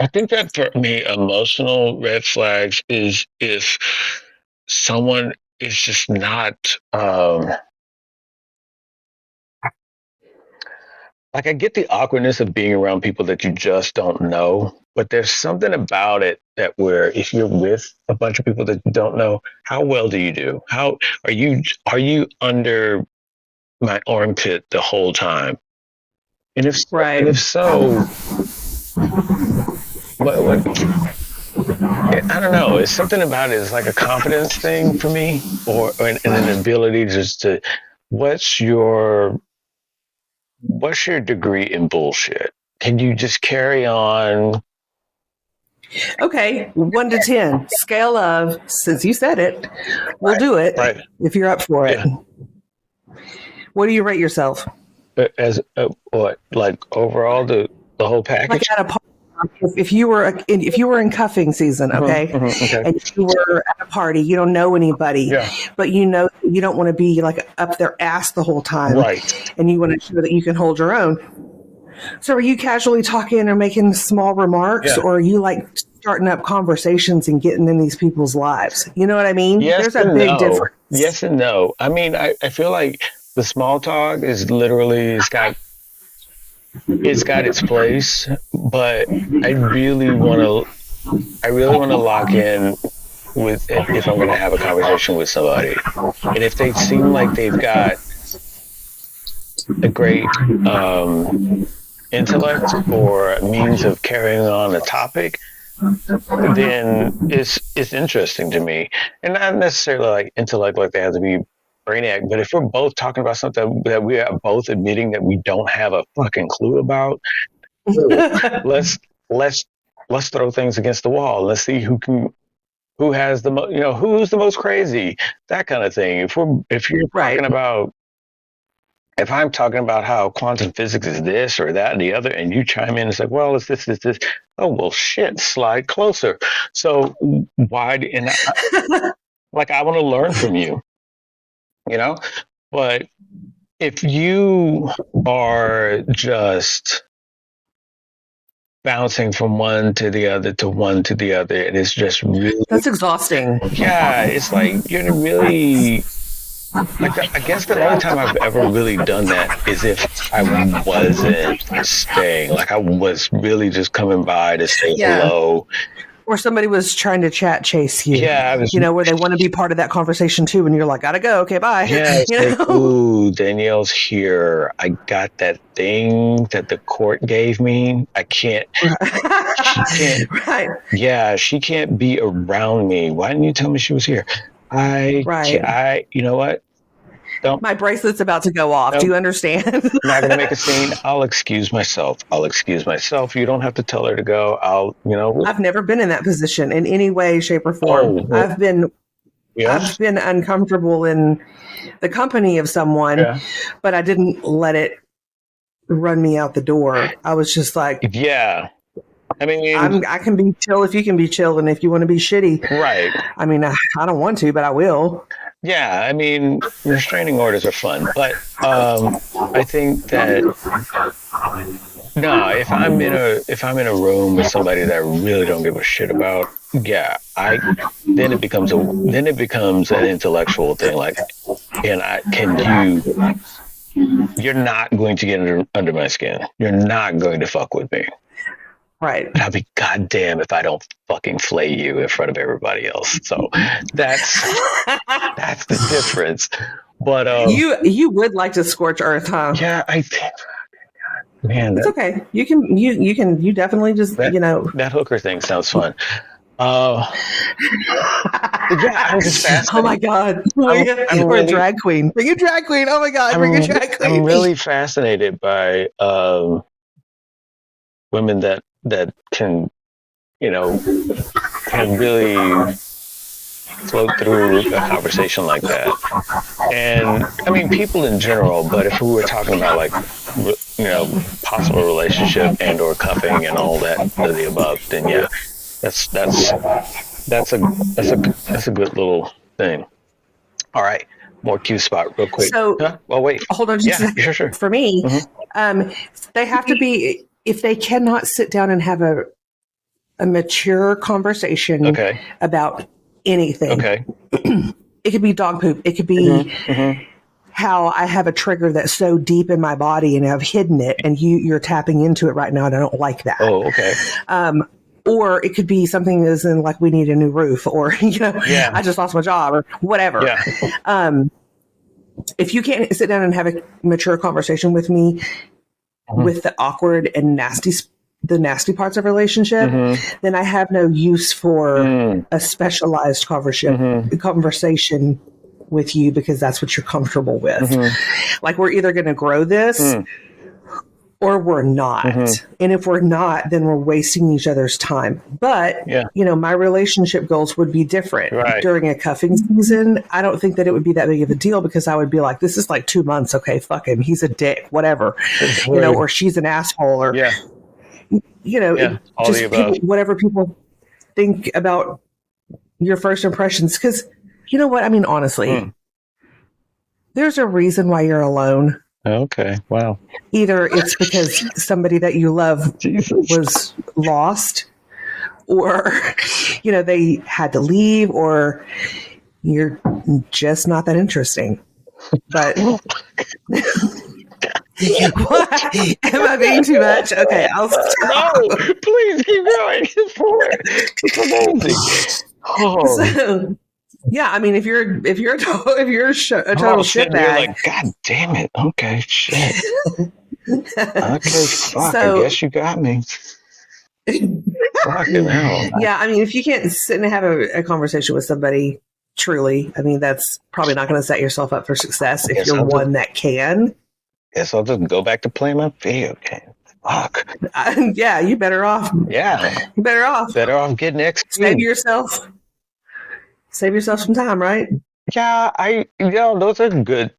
I think that for me, emotional red flags is if someone is just not like, I get the awkwardness of being around people that you just don't know, but there's something about it that where if you're with a bunch of people that you don't know, how well do you do? How are you under my armpit the whole time? And if right. And if so, what I don't know. It's something about it. It's like a confidence thing for me, or an ability just to. What's your degree in bullshit? Can you just carry on? Okay, 1 to 10 scale of, since you said it, we'll do it. Right. If you're up for it. What do you rate yourself? As what? Like overall, the whole package. Like at a party, if you were in cuffing season, okay, okay. and you were at a party, you don't know anybody, but you know you don't want to be like up their ass the whole time, right? And you want to show that you can hold your own. So, are you casually talking or making small remarks, or are you like starting up conversations and getting in these people's lives? You know what I mean? Yes, there's a big difference. yes and no. I mean, I feel like the small talk is literally it's got its place, but I really want to lock in with if I'm going to have a conversation with somebody, and if they seem like they've got a great intellect or means of carrying on a topic, then it's interesting to me, and not necessarily like intellect, like they have to be brainiac. But if we're both talking about something that we are both admitting that we don't have a fucking clue about, cool. let's let's let's throw things against the wall. Let's see who has the most, who's the most crazy, that kind of thing. If you're Right. talking about if I'm talking about how quantum physics is this or that and the other, and you chime in, it's like, well, it's this, this, this. Oh, well, shit, slide closer. So why? Like, I want to learn from you, you know? But if you are just bouncing from one to the other to one to the other, and it's just really, That's exhausting. yeah, it's like you're really. Like, I guess the only time I've ever really done that is if I wasn't staying. Like, I was really just coming by to say hello. Or somebody was trying to chat chase you. Yeah, I was, where they want to be part of that conversation too, and you're like, gotta go, okay, bye. Yeah, it's like, ooh, Danielle's here. I got that thing that the court gave me. I can't. She can't. Right. Yeah, she can't be around me. Why didn't you tell me she was here? You know what? My bracelet's about to go off. Nope. Do you understand? I'm not going to make a scene. I'll excuse myself. You don't have to tell her to go. I've never been in that position in any way, shape, or form. I've been uncomfortable in the company of someone, but I didn't let it run me out the door. I was just like, yeah. I mean, I can be chill if you can be chill, and if you want to be shitty, right? I mean, I don't want to, but I will. Yeah, I mean, restraining orders are fun, but I think that if I'm in a room with somebody that I really don't give a shit about, then it becomes an intellectual thing. Like, you're not going to get under my skin. You're not going to fuck with me. Right. But I'll be goddamn if I don't fucking flay you in front of everybody else. So that's the difference. But you would like to scorch earth, huh? Yeah, I think. Man, it's okay. You definitely just that hooker thing sounds fun. I'm just fascinated. Oh my god! Or a drag queen. Bring a drag queen. Oh my god! Bring a drag queen. I'm really fascinated by women that can really float through a conversation like that. And I mean, people in general, but if we were talking about like, possible relationship and or cuffing and all that of the above, then yeah, that's a good little thing. All right. More Q spot real quick. So, well, wait. Hold on just a second. Sure. For me, they have to be, if they cannot sit down and have a mature conversation about anything. Okay. It could be dog poop. It could be how I have a trigger that's so deep in my body and I've hidden it and you're tapping into it right now and I don't like that. Oh, okay. Or it could be something as in like we need a new roof or, I just lost my job or whatever. Yeah. If you can't sit down and have a mature conversation with me with the awkward and the nasty parts of relationship, then I have no use for a specialized conversation with you because that's what you're comfortable with. Like we're either going to grow this or we're not. And if we're not, then we're wasting each other's time. But, my relationship goals would be different. Right. During a cuffing season, I don't think that it would be that big of a deal because I would be like, this is like 2 months. Okay, fuck him. He's a dick, whatever. Or she's an asshole or, just whatever people think about your first impressions. Because you know what? I mean, honestly, there's a reason why you're alone. Okay. Wow. Either it's because somebody that you love was lost or, they had to leave or You're just not that interesting. But what? Am I being too much? Okay, I'll stop. No, please keep going. It's amazing. Oh, So, yeah, I mean, if you're a I'm total all sitting there shitbag, like, God damn it. Okay, shit. Okay, fuck. I so guess you got me. Fucking hell. yeah, I mean, if you can't sit and have a conversation with somebody, truly, I mean, that's probably not going to set yourself up for success if you're one that can. Guess I'll just go back to playing my video game. Fuck. Yeah, you better off. Yeah. You better off. Better off getting XP. Save yourself some time, right? Yeah, those are good.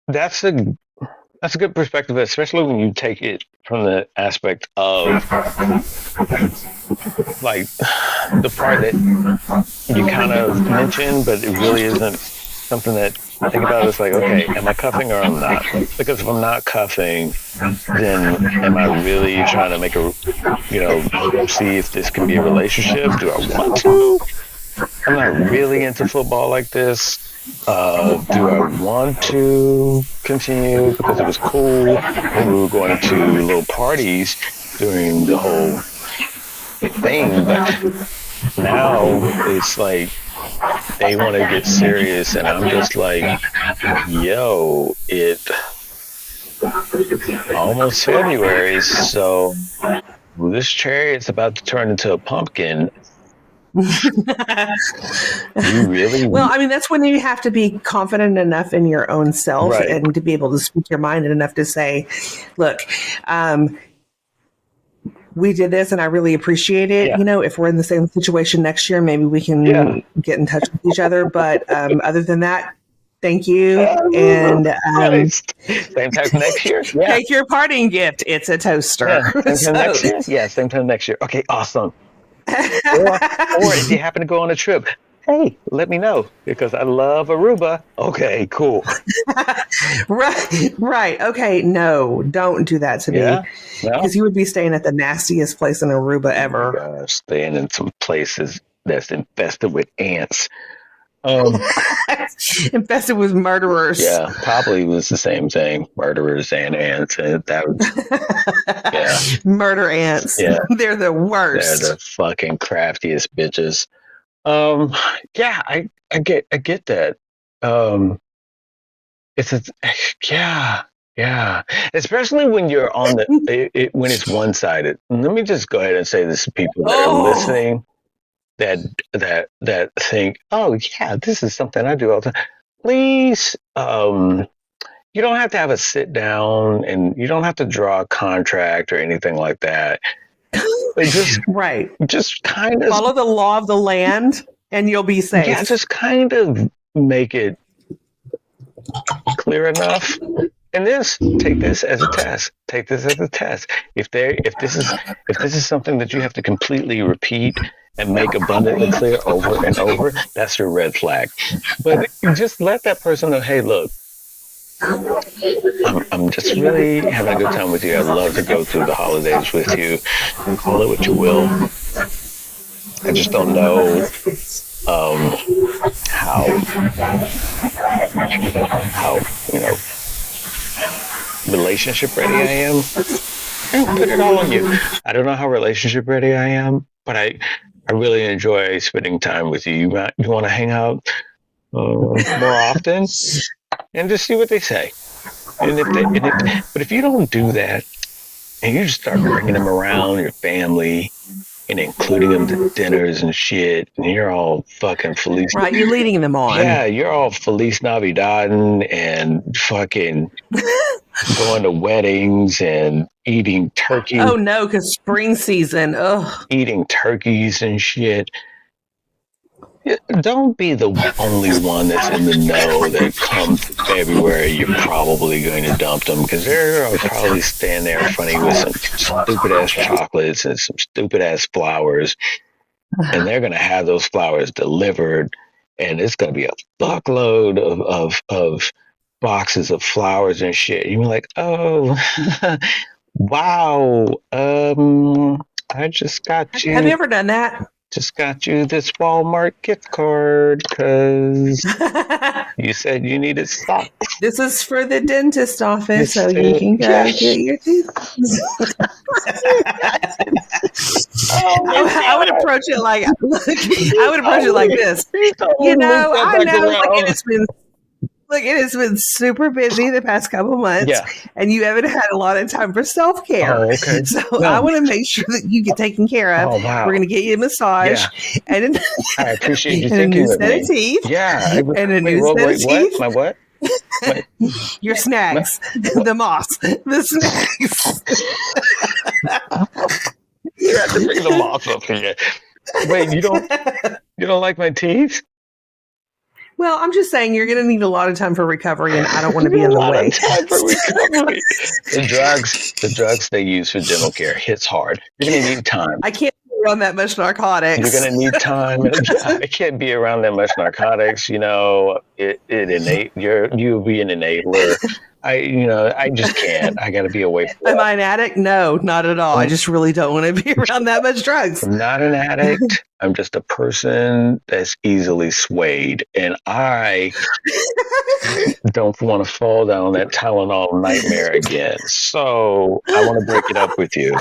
That's a good perspective, especially when you take it from the aspect of like the part that you kind of mentioned, but it really isn't something that I think about. It's like, okay, am I cuffing or I'm not? Because if I'm not cuffing, then am I really trying to make see if this can be a relationship? Do I want to? I'm not really into football like this. Do I want to continue because it was cool when we were going to little parties during the whole thing, but now it's like they want to get serious, and I'm just like, yo, it's almost February, so this chariot's about to turn into a pumpkin. You really? Well, I mean, that's when you have to be confident enough in your own self, right, and to be able to speak your mind enough to say, look, we did this and I really appreciate it. Yeah. If we're in the same situation next year, maybe we can get in touch with each other. But other than that, thank you. And same time next year. Yeah. Take your parting gift. It's a toaster. Yeah, same time next year. Yeah, same time next year. Okay, awesome. or if you happen to go on a trip, hey, let me know because I love Aruba. Okay, cool. Right. Okay, no, don't do that to me because you would be staying at the nastiest place in Aruba ever. Oh gosh, staying in some places that's infested with ants. Infested with murderers. Yeah, probably was the same thing. Murderers and ants. And that was, murder ants. Yeah. They're the worst. They're the fucking craftiest bitches. I get that. Especially when you're on when it's one-sided. Let me just go ahead and say this to people that are listening. That think, oh yeah, this is something I do all the time. Please, you don't have to have a sit down, and you don't have to draw a contract or anything like that. But just kind of follow the law of the land, and you'll be safe. Yeah, just kind of make it clear enough. And take this as a test. Take this as a test. If this is something that you have to completely repeat and make abundantly clear over and over, that's your red flag. But just let that person know, hey, look, I'm just really having a good time with you. I'd love to go through the holidays with you. Call it what you will. I just don't know how relationship ready I am. I'll put it all on you. I don't know how relationship ready I am, but I really enjoy spending time with you. You want to hang out more often and just see what they say. But if you don't do that and you just start bringing them around your family and including them to dinners and shit, and you're all fucking Feliz. Right, you're leading them on. Yeah, you're all Feliz Navidad and fucking going to weddings and eating turkey. Oh no, because spring season. Ugh. Eating turkeys and shit. Don't be the only one that's in the know that come February you're probably going to dump them, because they're probably standing there in front of you with some stupid ass chocolates and some stupid ass flowers, and they're going to have those flowers delivered, and it's going to be a fuckload of boxes of flowers and shit. You're like, oh, wow, I just got you. Have you ever done that? Just got you this Walmart gift card because you said you needed socks. This is for the dentist office, so you Yes. can go get your teeth. Oh my I would God. approach it like I would approach it like this. You You totally looped know, that I back know, like around. it has been super busy the past couple months, Yeah. and you haven't had a lot of time for self care. Oh, okay. So No. I want to make sure that you get taken care of. Oh, wow. We're going to get you a massage and I appreciate you and a thinking new of set me. of teeth. Yeah. And a new set of What? teeth. My what? Your snacks, the moss, the snacks. You have to bring the moth up here. Wait, you don't like my teeth? Well, I'm just saying you're going to need a lot of time for recovery, and I don't want to be A in the lot way. of time for recovery. The drugs they use for dental care hits hard. You're gonna need time. I can't be around that much narcotics. You're gonna need time. I can't be around that much narcotics. You know, you'll be an enabler. I just can't. I got to be away from Am that. I an addict? No, not at all. I just really don't want to be around that much drugs. I'm not an addict. I'm just a person that's easily swayed, and I don't want to fall down that Tylenol nightmare again. So I want to break it up with you.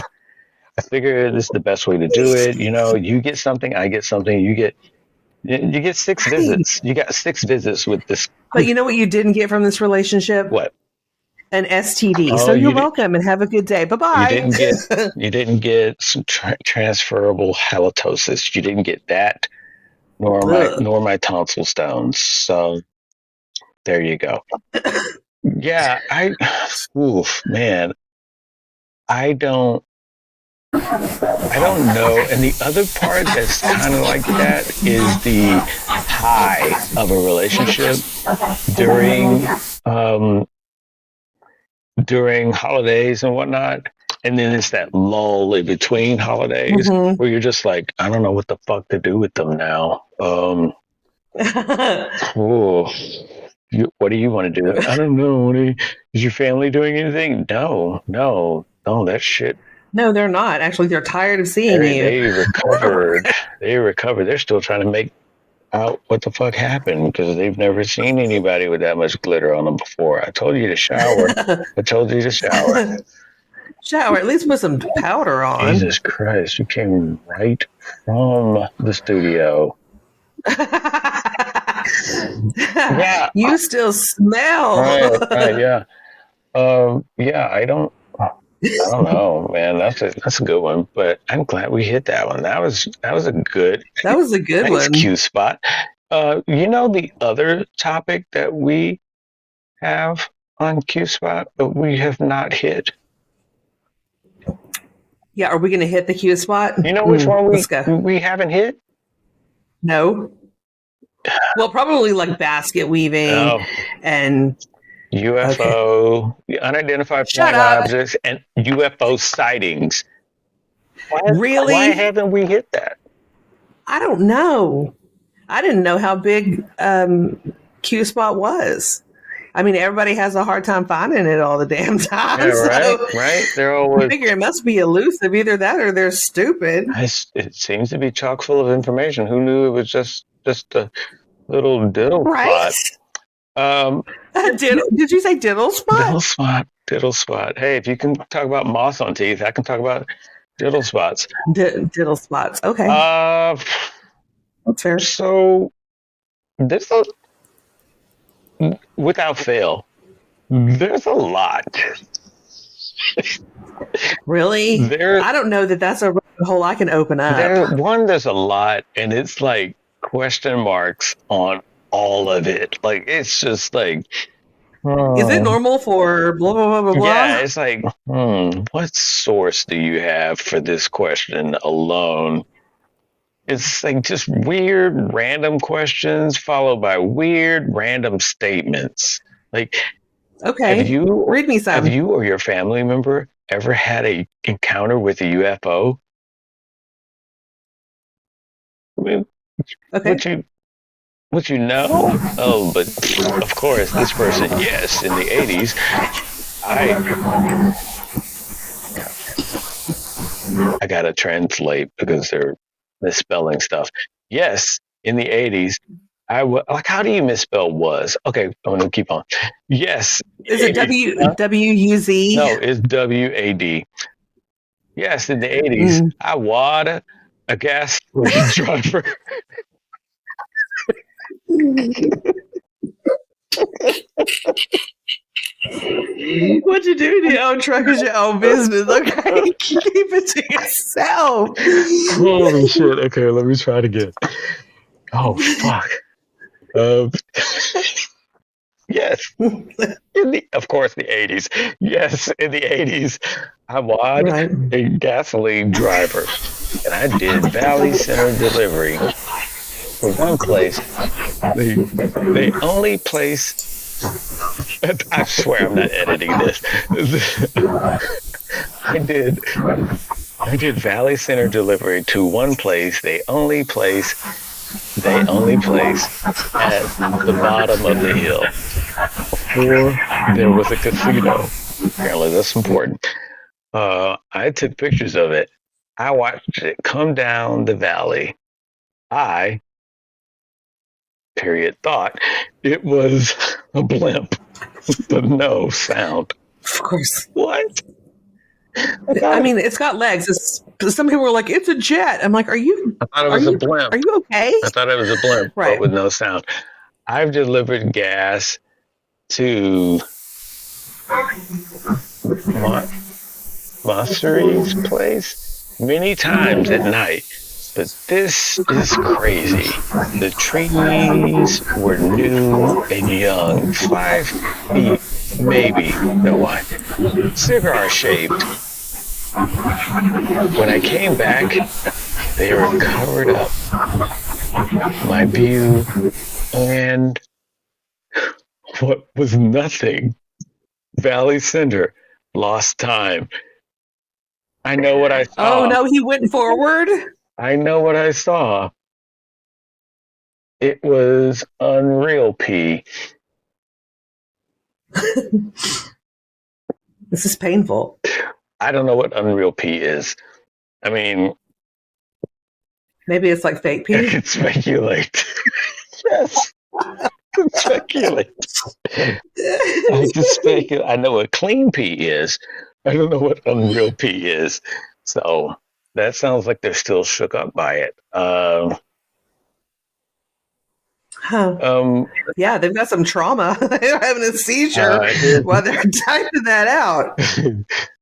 I figure this is the best way to do it. You know, you get something, I get something. You get 6 visits. You got 6 visits with this. But you know what you didn't get from this relationship? What? An STD. Oh, So you're welcome and have a good day. Bye-bye. You didn't get some transferable halitosis. You didn't get that, nor my tonsil stones. So there you go. Yeah, man, I don't know. And the other part that's kind of like that is the high of a relationship during holidays and whatnot. And then it's that lull in between holidays where you're just like, I don't know what the fuck to do with them now. What do you want to do? I don't know. Is your family doing anything? No, that shit. No, they're not. Actually, they're tired of seeing you. They recovered. They're still trying to make out what the fuck happened because they've never seen anybody with that much glitter on them before. I told you to shower. Shower. At least put some powder on. Jesus Christ. You came right from the studio. Yeah. You still smell. Right, yeah. I don't know, man. That's a good one, but I'm glad we hit that one. That was a good one. Q spot. The other topic that we have on Q spot, but we have not hit. Yeah, are we going to hit the Q spot? You know which one we haven't hit? No. Well, probably like basket weaving and UFO, unidentified flying objects, and UFO sightings. Really? Why haven't we hit that? I don't know. I didn't know how big Q spot was. I mean, everybody has a hard time finding it all the damn time. Yeah, right. They're always. I figure it must be elusive. Either that or they're stupid. It seems to be chock full of information. Who knew it was just a little diddle spot? Did you say diddle spot? Diddle spot. Hey, if you can talk about moss on teeth, I can talk about diddle spots. Diddle spots. Okay. That's fair. So this without fail, there's a lot. Really? I don't know that that's a hole I can open up. There's a lot, and it's like question marks on all of it. Like, it's just like, is it normal for blah, blah, blah, blah, blah? Yeah, it's like, what source do you have for this question alone? It's like just weird, random questions followed by weird, random statements. Like, okay, read me some. Have you or your family member ever had an encounter with a UFO? I mean, okay. What you know? Oh, but of course, this person, yes, in the 80s, I gotta translate because they're misspelling stuff. Yes, in the 80s, like, how do you misspell was? Okay, I'm going to keep on. Yes. Is it 80s. WUZ? No, it's WAD. Yes, in the 80s, I wad a gas driver. What you do to your own truck is your own business, okay? Keep it to yourself. Holy shit. Okay, let me try it again. Oh, fuck. Yes. Of course, the 80s. Yes, in the 80s, I was a gasoline driver. And I did Valley Center delivery for one place. The only place, I swear I'm not editing this. I did Valley Center delivery to one place, the only place at the bottom of the hill. Before there was a casino. Apparently that's important. I took pictures of it. I watched it come down the valley. I thought it was a blimp with no sound. Of course. What? I mean, it's got legs. Some people were like, it's a jet. I'm like, I thought it was a blimp. Are you okay? I thought it was a blimp, right, but with no sound. I've delivered gas to Monstery's place many times at night. But this is crazy. The trees were new and young, 5 feet, maybe, no why, cigar shaped. When I came back, they were covered up. My view and what was nothing. Valley Center, lost time. I know what I saw. Oh no, he went forward. I know what I saw. It was Unreal P. This is painful. I don't know what Unreal P is. I mean, maybe it's like fake P. I can speculate. Yes. I can speculate. I know what Clean P is. I don't know what Unreal P is. So that sounds like they're still shook up by it. Yeah, they've got some trauma. They're having a seizure while they're typing that out.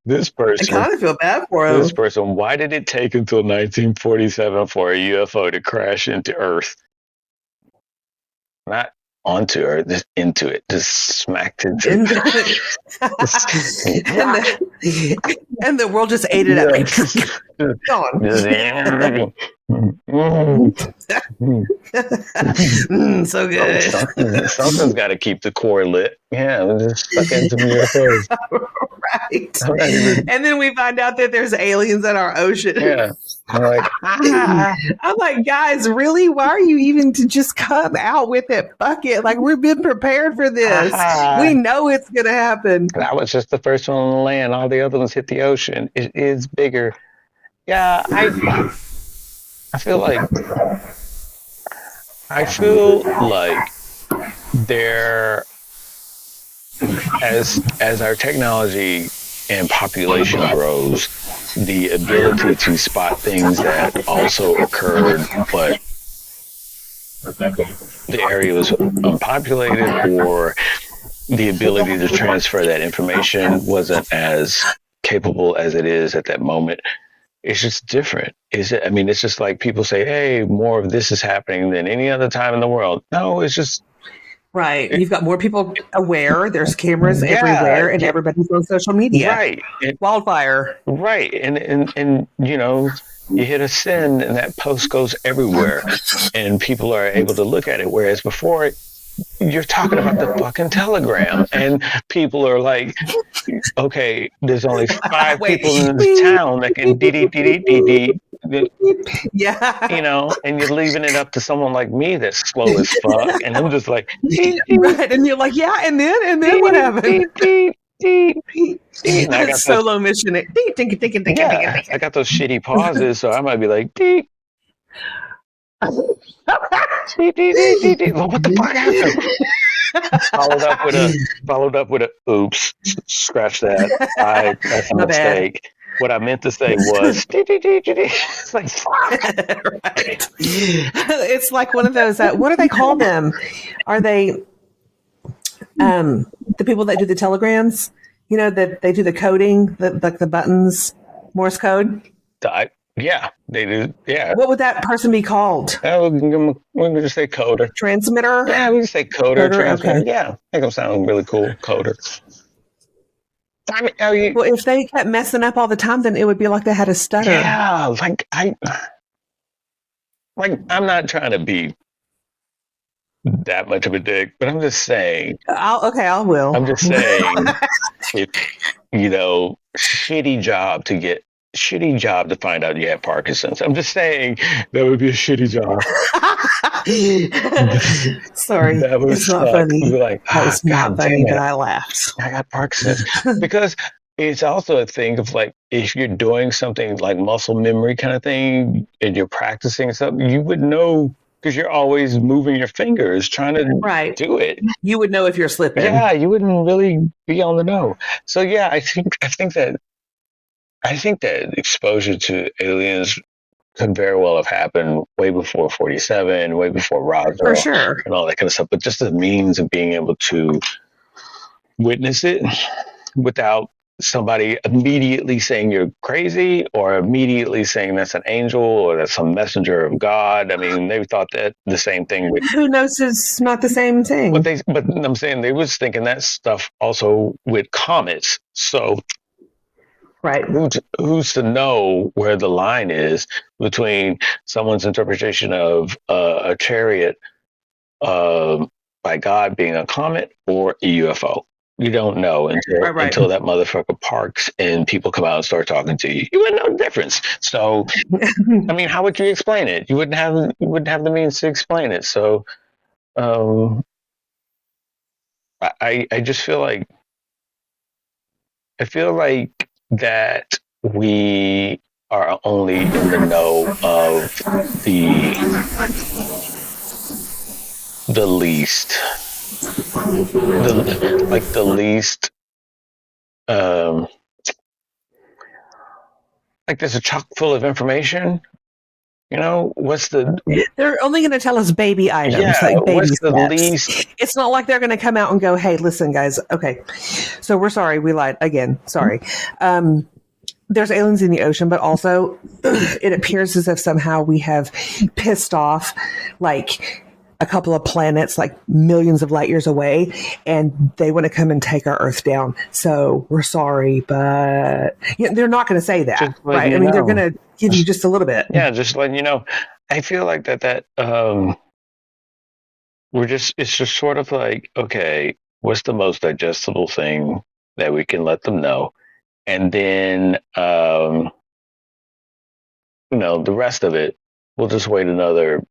This person, I kind of feel bad for him. This person, why did it take until 1947 for a UFO to crash into Earth? Not onto Earth, just into it, just smacked into it. And the world just ate it up. Gone. So good. Something's got to keep the core lit. Yeah, just stuck in some UFOs. Right. And then we find out that there's aliens in our ocean. Yeah. I'm like, guys, really? Why are you even to just come out with it? Fuck it. Like, we've been prepared for this. We know it's going to happen. That was just the first one on the land. All the other ones hit the ocean. It is bigger. Yeah, I feel like there, as our technology and population grows, the ability to spot things that also occurred, but the area was unpopulated, or the ability to transfer that information wasn't as capable as it is at that moment. It's just different. I mean, it's just like people say, hey, more of this is happening than any other time in the world. No, it's just... Right. You've got more people aware. There's cameras everywhere, and everybody's on social media. Right. Wildfire. Right. And you know, you hit a send, and that post goes everywhere, and people are able to look at it. Whereas before, you're talking about the fucking telegram, and people are like, okay, there's only 5 people in this town that can dee. Yeah. You know, and you're leaving it up to someone like me that's slow as fuck, and I'm just like, right, and you're like, yeah, and then what happened? Solo mission. I got those shitty pauses, so I might be like, What the fuck happened? Followed up with a oops, scratch that. That's a My bad. mistake. What I meant to say was it's like fuck. Right. It's like one of those. What do they call them? Are they the people that do the telegrams? You know that they do the coding, like the buttons, Morse code. Yeah, they do. Yeah. What would that person be called? We can just say coder. Transmitter? Yeah, we can say coder, Coder? transmitter. Okay. Yeah, make them sound really cool. Coder. I mean, are you? Well, if they kept messing up all the time, then it would be like they had a stutter. Yeah, I'm not trying to be that much of a dick, but I'm just saying. I will. I'm just saying, if shitty job to find out you have Parkinson's. I'm just saying that would be a shitty job. Sorry, That would it's not suck. funny. We'd be like, It's not funny, damn it, but I laughed. I got Parkinson's. Because it's also a thing of like, if you're doing something like muscle memory kind of thing and you're practicing something, you would know because you're always moving your fingers trying to do it. You would know if you're slipping. Yeah, you wouldn't really be on the know. So yeah, I think that exposure to aliens could very well have happened way before 47, way before Roswell, for sure, and all that kind of stuff. But just the means of being able to witness it without somebody immediately saying you're crazy or immediately saying that's an angel or that's some messenger of God. I mean, they thought that the same thing. Who knows it's not the same thing? But I'm saying they was thinking that stuff also with comets. So right. Who's to know where the line is between someone's interpretation of a chariot by God being a comet or a UFO? You don't know until that motherfucker parks and people come out and start talking to you. You wouldn't know the difference. So, I mean, how would you explain it? You wouldn't have the means to explain it. So, I just feel like that we are only in the know of the least, the least, like there's a chock full of information. They're only going to tell us baby items, like baby steps. It's not like they're going to come out and go, hey, listen, guys. Okay. So we're sorry. We lied again. Sorry. There's aliens in the ocean, but also it appears as if somehow we have pissed off like a couple of planets like millions of light years away, and they want to come and take our Earth down. So we're sorry, but they're not going to say that, right? I mean, they're going to give you just a little bit. Yeah, just letting you know. I feel like that it's just sort of like, okay, what's the most digestible thing that we can let them know? And then, the rest of it, we'll just wait another.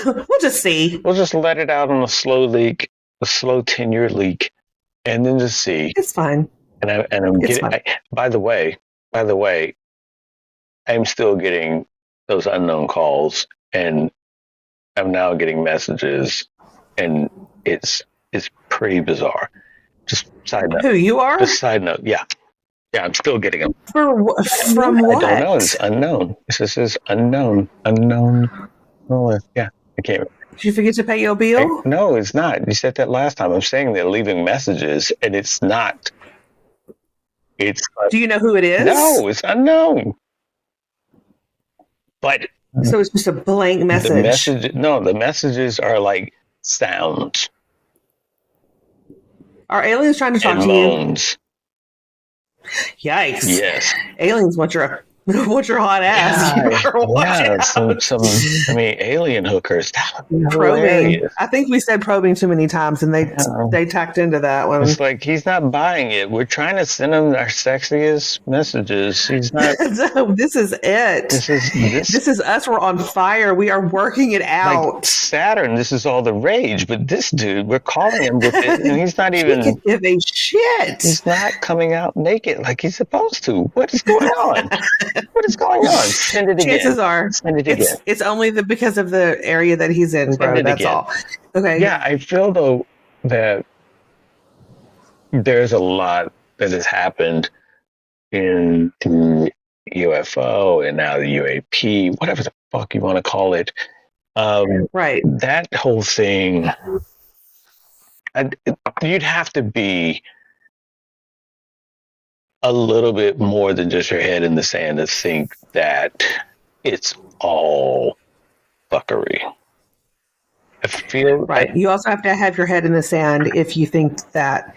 We'll just see. We'll just let it out on a slow 10-year leak, and then just see. It's fine. By the way, I'm still getting those unknown calls, and I'm now getting messages, and it's pretty bizarre. Just side note. Who you are? Just side note. Yeah, I'm still getting them. From what? I don't know. It's unknown. This is unknown. Oh, yeah, I can't remember. Did you forget to pay your bill? No, it's not. You said that last time. I'm saying they're leaving messages, and it's not. It's. Do you know who it is? No, it's unknown. But so it's just a blank message. The messages are like sounds. Are aliens trying to talk to moans. You? Yikes! Yes, aliens want your hot ass. Alien hookers. Probing. I think we said probing too many times, and they tacked into that one. It's like he's not buying it. We're trying to send him our sexiest messages. He's not. This is it. This is us. We're on fire. We are working it out. Like Saturn. This is all the rage. But this dude, we're calling him with it, and he's not even. He can give a shit. He's not coming out naked like he's supposed to. What is going on? What is going on? Send it again. Chances are Send it again. it's only because of the area that he's in, bro. Send it That's again. all. Okay. Yeah, I feel though that there's a lot that has happened in the UFO and now the UAP, whatever the fuck you want to call it. Right. That whole thing, you'd have to be a little bit more than just your head in the sand to think that it's all fuckery. I feel like, Right. You also have to have your head in the sand if you think that,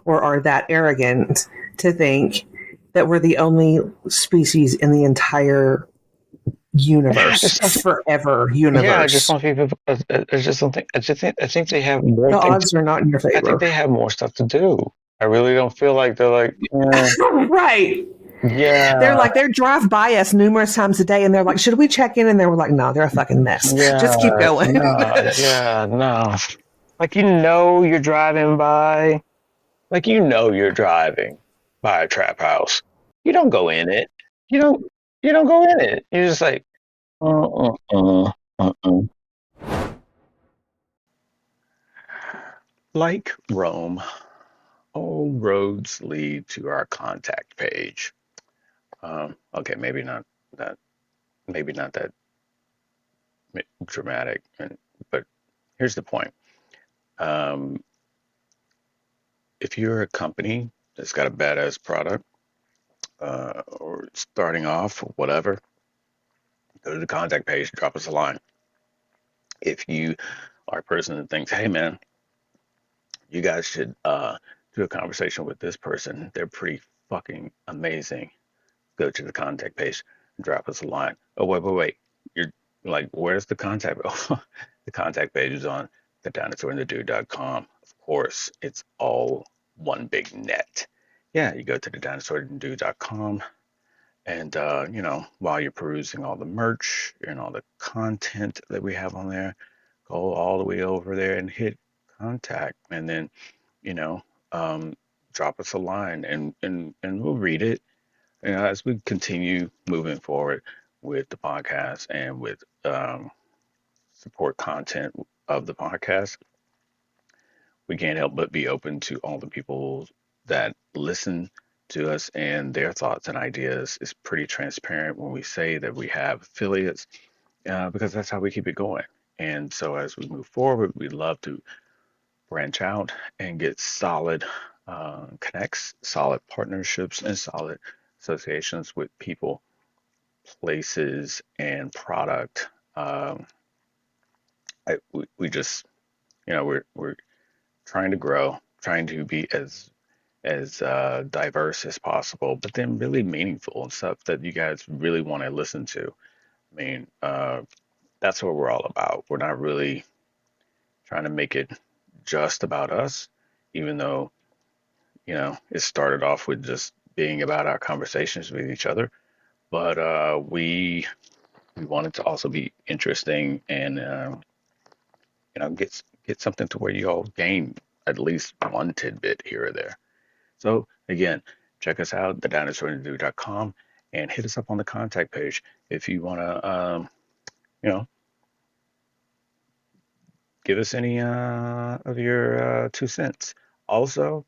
or are that arrogant to think that we're the only species in the entire yeah, universe, forever I just universe. want people. I just don't think. I think they have more The things. odds are not in your I think favor. they have more stuff to do. I really don't feel like they're like, Right. They're yeah, like, they drive by us numerous times a day and they're like, should we check in? And they were like, no, they're a fucking mess. yeah, Just keep going. no. Like you're driving by, you're driving by a trap house. You don't go in it. You don't. You don't go in it. You're just like, uh, uh, uh, uh. Like Rome, all roads lead to our contact page. Okay, that, maybe not that dramatic, but here's the point. Um, if you're a company that's got a badass product, or starting off, or whatever, go to the contact page, drop us a line. If you are a person that thinks, hey man, you guys should do a conversation with this person, they're pretty fucking amazing, go to the contact page and drop us a line. Oh, wait. You're like, where's the contact? Oh, the contact page is on TheDinosaur&TheDude.com. Of course, it's all one big net. Yeah, you go to TheDinosaur&TheDude.com and, while you're perusing all the merch and all the content that we have on there, go all the way over there and hit contact. And then, you know, um, drop us a line and we'll read it, as we continue moving forward with the podcast and with support content of the podcast. We can't help but be open to all the people that listen to us, and their thoughts and ideas is pretty transparent when we say that we have affiliates, because that's how we keep it going. And so as we move forward, we love to branch out and get solid connects, solid partnerships, and solid associations with people, places, and product. We just, we're trying to grow, trying to be as diverse as possible, but then really meaningful and stuff that you guys really want to listen to. I mean, that's what we're all about. We're not really trying to make it just about us, even though it started off with just being about our conversations with each other. But we want it to also be interesting and get something to where you all gain at least one tidbit here or there. So again, check us out, thedinosaur&thedude.com, and hit us up on the contact page if you want to, you know, give us any of your 2 cents. Also,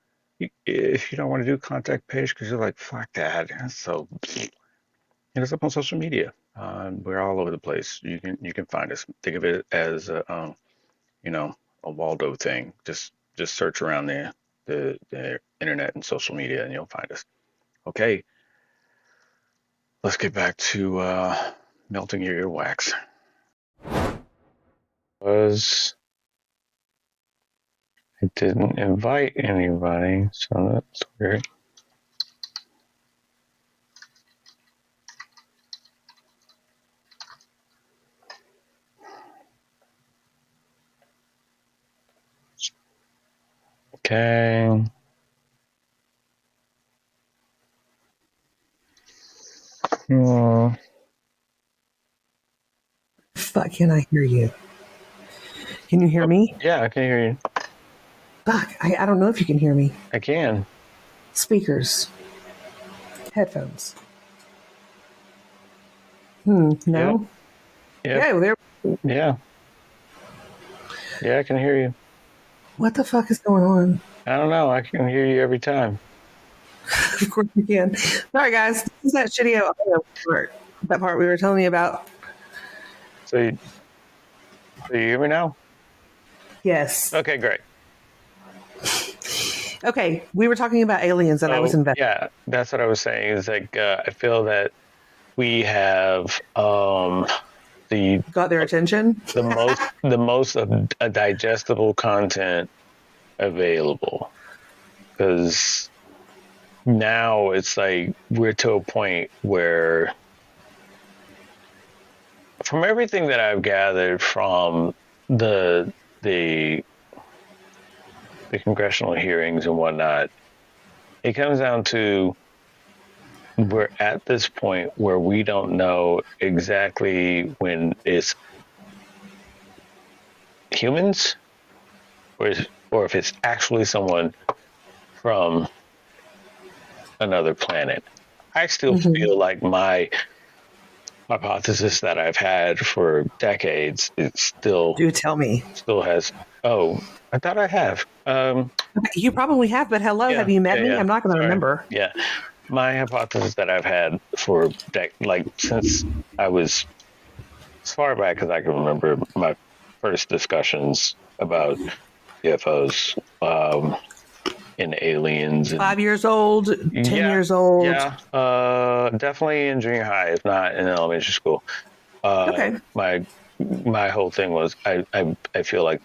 if you don't want to do contact page because you're like, fuck that, so hit us up on social media. We're all over the place. You can find us. Think of it as you know, a Waldo thing. Just search around the internet and social media, and you'll find us. Okay, let's get back to melting your earwax. Was I didn't invite anybody, so that's weird. Okay. Hmm. Fuck, can I hear you? Can you hear me? Yeah, I can hear you. Fuck, I don't know if you can hear me. I can. Speakers, headphones. No. Yep. Yeah, there. Yeah. Yeah, I can hear you. What the fuck is going on? I don't know. I can hear you every time. Of course you can. Sorry, guys. This is that shitty audio part. That part we were telling you about. So you hear me now? Yes. Okay, great. Okay, we were talking about aliens, and I was So invested. yeah, that's what I was saying. Is like I feel that we have the Got their attention. the most digestible content available, because now it's like we're to a point where, from everything that I've gathered from the the the congressional hearings and whatnot, it comes down to, we're at this point where we don't know exactly when it's humans, or if it's actually someone from another planet. I still feel like my hypothesis that I've had for decades, it Do tell me. still has. Oh, I thought I have. You probably have, but hello, have Yeah, you met yeah, me? yeah. I'm not going to Sorry. remember. Yeah, my hypothesis that I've had for like since I was as far back as I can remember, my first discussions about UFOs, and aliens, and 5 years old, 10 yeah, years old. yeah, definitely in junior high, if not in elementary school. Okay. My whole thing was I feel like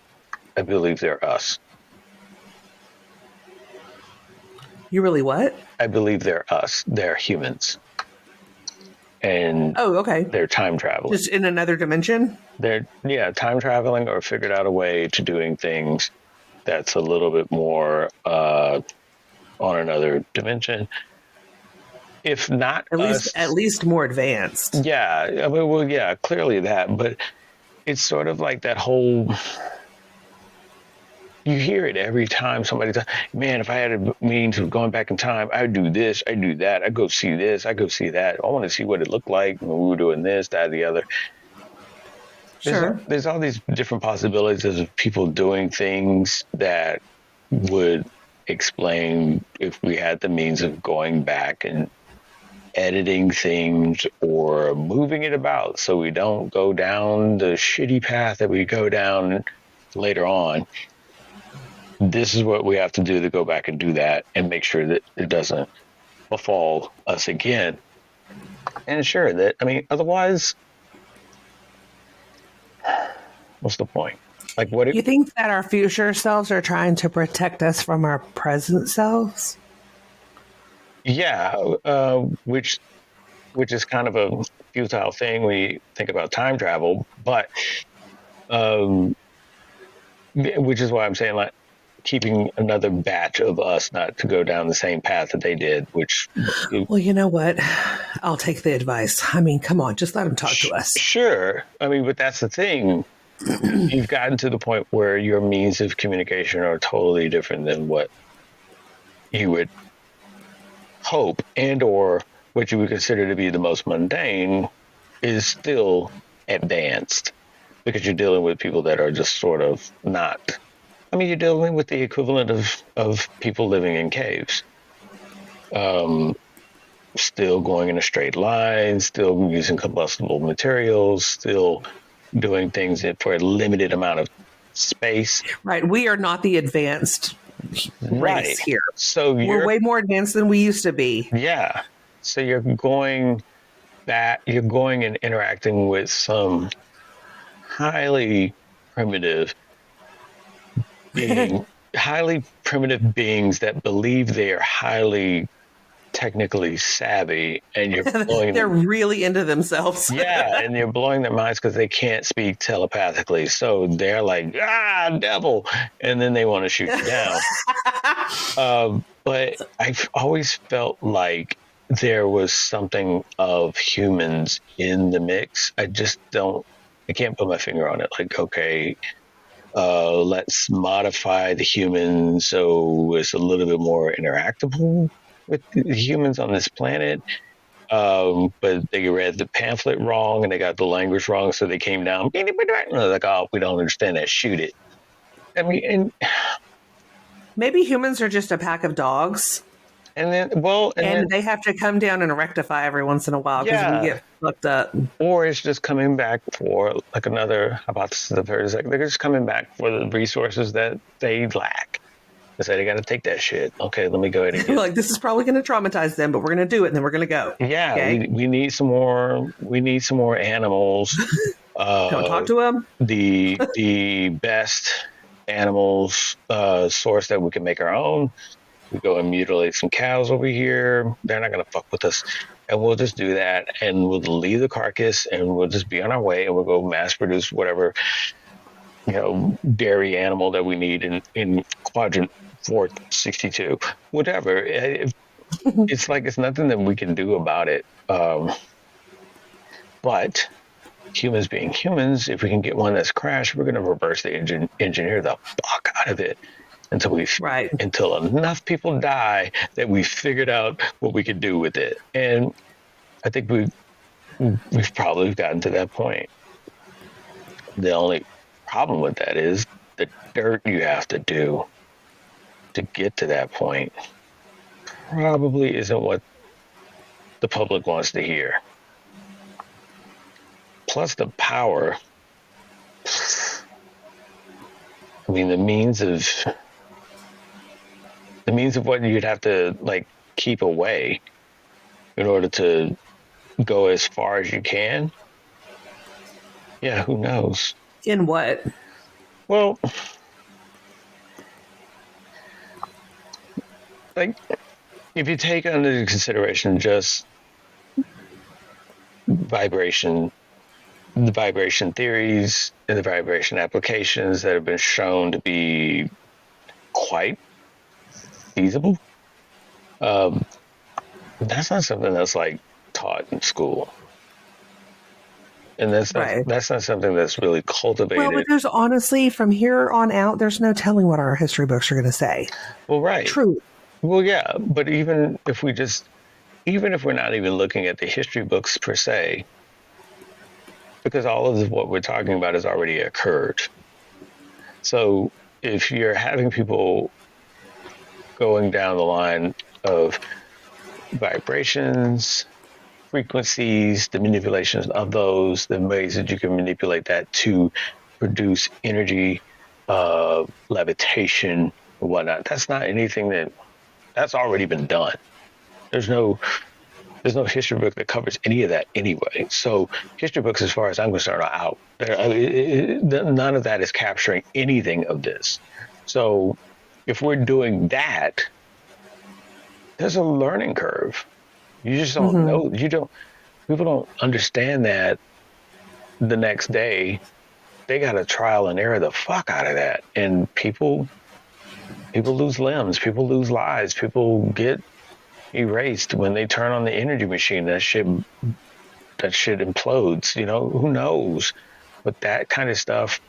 I believe they're us. You really what? I believe they're us. They're humans, and Oh, okay. they're time traveling. Just in another dimension? They're time traveling, or figured out a way to doing things that's a little bit more on another dimension. If not At us, least more advanced. yeah, I mean, well, yeah, clearly that, but it's sort of like that whole. You hear it every time somebody says, "Man, if I had a means of going back in time, I'd do this, I'd do that, I'd go see this, I'd go see that. I want to see what it looked like when we were doing this, that, the other." Sure. There's all these different possibilities of people doing things that would explain if we had the means of going back and editing things or moving it about so we don't go down the shitty path that we go down later on. This is what we have to do to go back and do that and make sure that it doesn't befall us again. And sure, that, I mean, otherwise, what's the point? Like, what? You think that our future selves are trying to protect us from our present selves? Yeah, which is kind of a futile thing when you think about time travel, but which is why I'm saying, like, keeping another batch of us not to go down the same path that they did, which. Well, you know what? I'll take the advice. I mean, come on, just let them talk to us. Sure. I mean, but that's the thing. You've gotten to the point where your means of communication are totally different than what you would hope, and or what you would consider to be the most mundane is still advanced, because you're dealing with people that are just sort of not. I mean, you're dealing with the equivalent of people living in caves. Still going in a straight line, still using combustible materials, still doing things for a limited amount of space. Right. We are not the advanced race here. So we're way more advanced than we used to be. Yeah. So you're going and interacting with some highly primitive beings that believe they are highly technically savvy, and you're blowing they're really into themselves. Yeah, and you're blowing their minds because they can't speak telepathically, so they're like, devil, and then they want to shoot you down. But I've always felt like there was something of humans in the mix. I can't put my finger on it. Like, okay, let's modify the humans so it's a little bit more interactable with the humans on this planet. But they read the pamphlet wrong and they got the language wrong, so they came down. And they're like, oh, we don't understand that. Shoot it. I mean, Maybe humans are just a pack of dogs, and then and they have to come down and rectify every once in a while because we yeah, get fucked up. or it's just coming back for like another. How about this? The third second, they're just coming back for the resources that they lack. They say they got to take that shit. Okay, let me go ahead and get. Like, this is probably going to traumatize them, but we're going to do it, and then we're going to go. Yeah, Okay? we need some more. We need some more animals. Don't talk to them. The best animals source that we can make our own. We go and mutilate some cows over here. They're not gonna fuck with us, and we'll just do that, and we'll leave the carcass, and we'll just be on our way, and we'll go mass produce whatever dairy animal that we need in quadrant 462, whatever. It's like it's nothing that we can do about it. But humans being humans, if we can get one that's crashed, we're going to reverse the engineer the fuck out of it until enough people die that we figured out what we could do with it. And I think we've probably gotten to that point. The only problem with that is the dirt you have to do to get to that point probably isn't what the public wants to hear. Plus the power. I mean, the means of what you'd have to like keep away in order to go as far as you can. Yeah, who knows? In what? Well, like if you take under consideration just the vibration theories and the vibration applications that have been shown to be quite feasible, that's not something that's like taught in school. And that's not something that's really cultivated. Well, but there's honestly, from here on out, there's no telling what our history books are going to say. Well, right. True. Well, yeah, but even if we're not even looking at the history books per se, because all of what we're talking about has already occurred. So if you're having people going down the line of vibrations, frequencies, the manipulations of those, the ways that you can manipulate that to produce energy, levitation, and whatnot, that's not anything that's already been done. There's no history book that covers any of that anyway. So history books, as far as I'm concerned, are out. None of that is capturing anything of this. So if we're doing that, there's a learning curve. You just don't know. People don't understand that the next day they got to trial and error the fuck out of that. And people lose limbs, people lose lives, people get erased when they turn on the energy machine. That shit implodes. Who knows? But that kind of stuff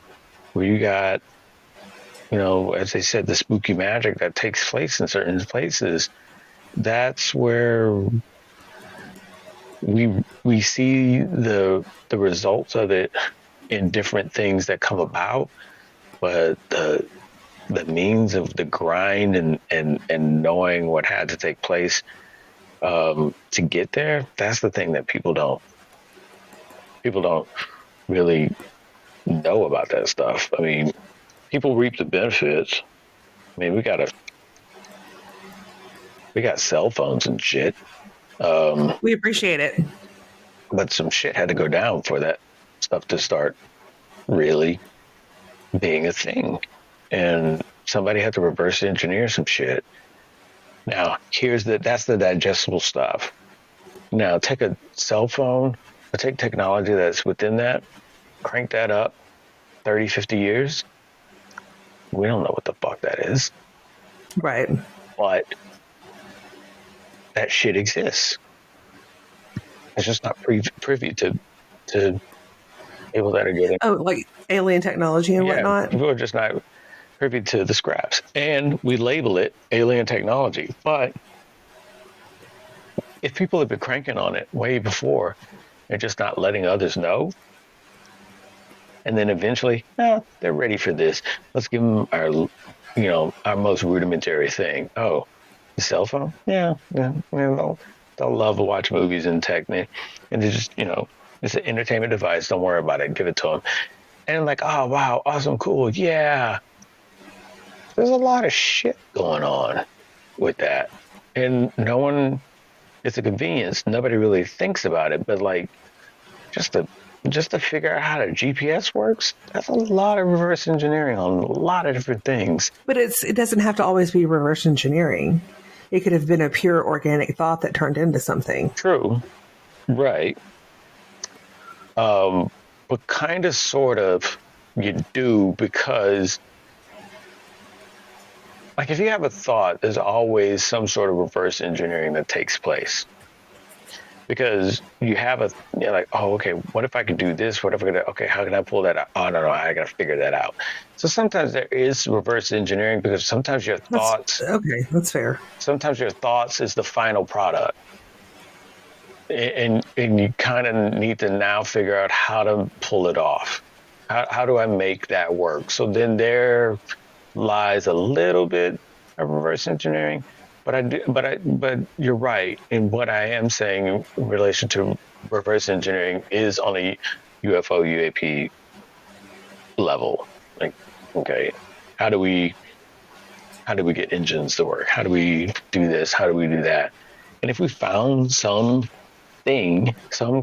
where you got, as they said, the spooky magic that takes place in certain places, that's where we see the results of it in different things that come about. But the means of the grind and knowing what had to take place to get there, that's the thing that people don't really know about that stuff. I mean, people reap the benefits. I mean, we got cell phones and shit. We appreciate it. But some shit had to go down for that stuff to start really being a thing. And somebody had to reverse engineer some shit. Now, that's the digestible stuff. Now, take a cell phone, or take technology that's within that, crank that up 30, 50 years. We don't know what the fuck that is. Right. But that shit exists. It's just not privy to people that are getting... Oh, like alien technology and whatnot? People are just not privy to the scraps. And we label it alien technology. But if people have been cranking on it way before and just not letting others know, and then eventually, they're ready for this. Let's give them our most rudimentary thing. Oh, the cell phone? Yeah. They'll love to watch movies and tech, and they just, it's an entertainment device. Don't worry about it. Give it to them. And like, oh, wow, awesome, cool. Yeah. There's a lot of shit going on with that. And no one, it's a convenience. Nobody really thinks about it, but like, just to figure out how the GPS works, that's a lot of reverse engineering on a lot of different things. But it doesn't have to always be reverse engineering. It could have been a pure organic thought that turned into something. True. Right. But kind of, sort of, you do, because like if you have a thought, there's always some sort of reverse engineering that takes place. Because you're like, oh, okay, what if I could do this? What if I could, okay, how can I pull that out? Oh, no, I got to figure that out. So sometimes there is reverse engineering, because sometimes your thoughts. Okay, that's fair. Sometimes your thoughts is the final product. And you kind of need to now figure out how to pull it off. How do I make that work? So then there lies a little bit of reverse engineering. But you're right. And what I am saying in relation to reverse engineering is on a UFO UAP level. Like, okay, how do we get engines to work? How do we do this? How do we do that? And if we found some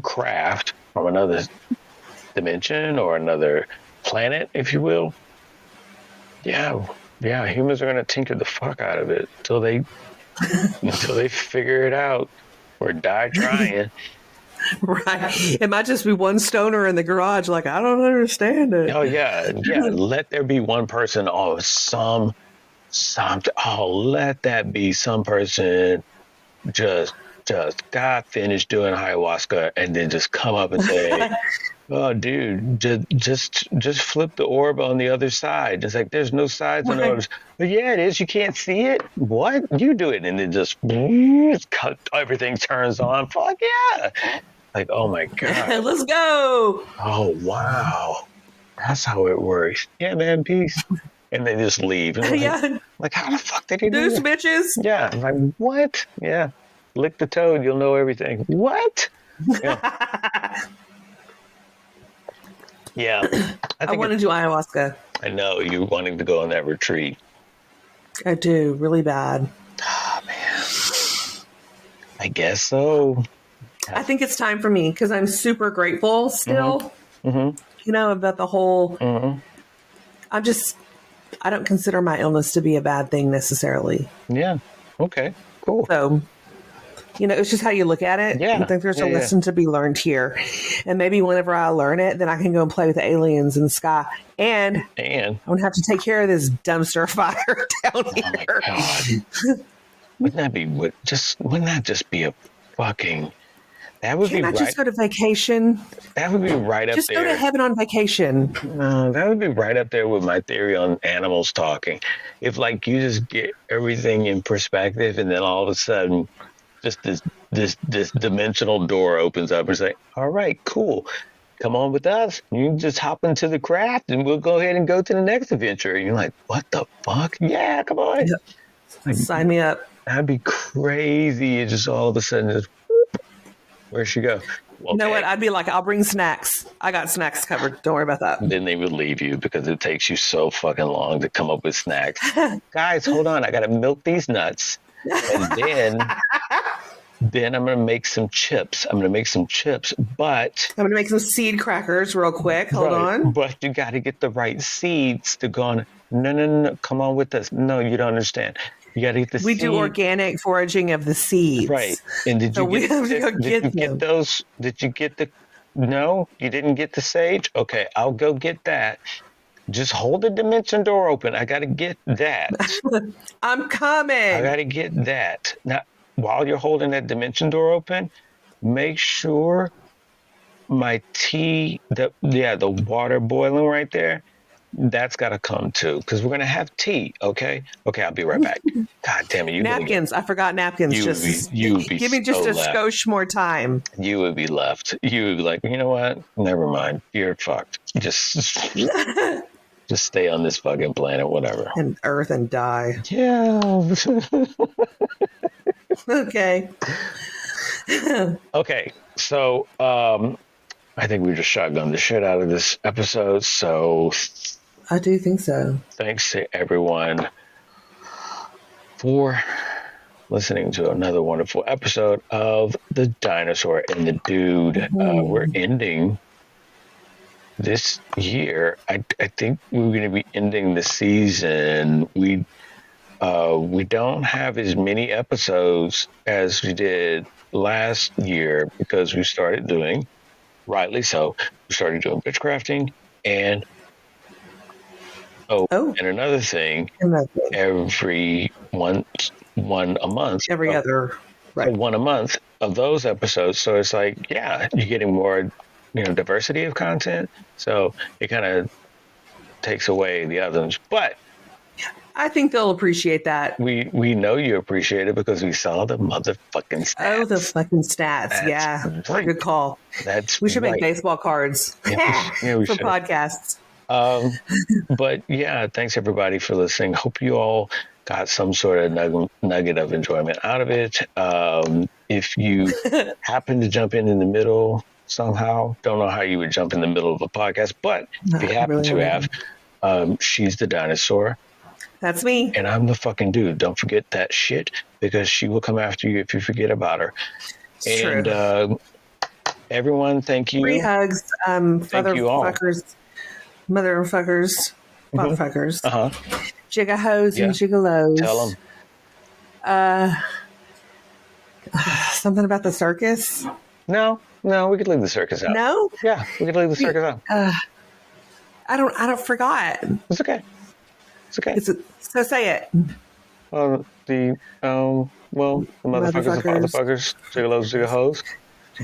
craft from another dimension or another planet, if you will, yeah, humans are gonna tinker the fuck out of it until they figure it out or die trying. Right. It might just be one stoner in the garage like, I don't understand it. Oh, yeah. Let there be one person, let that be some person just got finished doing ayahuasca and then just come up and say, oh, dude, just flip the orb on the other side. It's like, there's no sides on orbs. But yeah, it is. You can't see it. What? You do it. And then just everything turns on. Fuck yeah. Like, oh my God. Let's go. Oh, wow. That's how it works. Yeah, man, peace. And they just leave. And like, how the fuck did he do Deuce, that? bitches. Yeah. I'm like, what? Yeah. Lick the toad. You'll know everything. What? Yeah. Yeah, I want to do ayahuasca. I know you wanting to go on that retreat. I do, really bad. Oh, man. I guess so. I think it's time for me because I'm super grateful still. Mm-hmm. About the whole. Mm-hmm. I don't consider my illness to be a bad thing necessarily. Yeah. Okay. Cool. So. It's just how you lock at it. Yeah. I think there's a lesson to be learned here. And maybe whenever I learn it, then I can go and play with the aliens in the sky. And I don't have to take care of this dumpster fire down here. My God. Wouldn't that just be a fucking... That would Can't be I just go to vacation? That would be right up there. Just go to heaven on vacation. No, that would be right up there with my theory on animals talking. If like you just get everything in perspective and then all of a sudden... just this dimensional door opens up and it's like, all right, cool. Come on with us. You can just hop into the craft and we'll go ahead and go to the next adventure. And you're like, what the fuck? Yeah, come on. Yep. Like, sign me up. That'd be crazy. It just all of a sudden just, whoop, where'd she go? Okay. You know what? I'd be like, I'll bring snacks. I got snacks covered. Don't worry about that. Then they would leave you because it takes you so fucking long to come up with snacks. Guys, hold on. I got to milk these nuts. And then I'm going to make some chips. But I'm going to make some seed crackers real quick. Hold on. But you got to get the right seeds to go on. No. Come on with us. No, you don't understand. You got to get the seeds. We do organic foraging of the seeds. Right. And did you get those? Did you get the... No, you didn't get the sage? Okay, I'll go get that. Just hold the dimension door open. I got to get that. I'm coming. I got to get that. Now, while you're holding that dimension door open, make sure my tea, the water boiling right there, That's got to come too, because we're gonna have tea. Okay. I'll be right back. God damn it! Napkins. I forgot napkins. You would be Give me just so a left. skosh more time. You would be left. You would be like, you know what? Never mind. You're fucked. Just stay on this fucking planet. Whatever. And earth and die. Yeah. Okay. Okay. So, I think we just shotgunned the shit out of this episode. So, I do think so. thanks to everyone for listening to another wonderful episode of The Dinosaur and the Dude. We're ending this year. I think we're going to be ending the season. We don't have as many episodes as we did last year because we started doing, rightly so, we started doing bitchcrafting and and another thing, every one a month. Every other, right? One a month of those episodes. So it's like, yeah, you're getting more, diversity of content. So it kind of takes away the others. But I think they'll appreciate that. We know you appreciate it because we saw the motherfucking stats. Oh, the fucking stats. That's right. Good call. We should make baseball cards for podcasts. But yeah, thanks everybody for listening. Hope you all got some sort of nugget of enjoyment out of it. If you happen to jump in the middle somehow, don't know how you would jump in the middle of a podcast, but if you happen to have, she's the dinosaur. That's me. And I'm the fucking dude. Don't forget that shit because she will come after you if you forget about her. It's and true. Everyone, thank you. Free hugs, thank you all. Motherfuckers, motherfuckers, jigahos and gigolos. Tell them. Something about the circus? No, we could leave the circus out. No? Yeah, we could leave the circus out. I don't forgot. It's okay. So say it. The motherfuckers, gigolos, gigahos.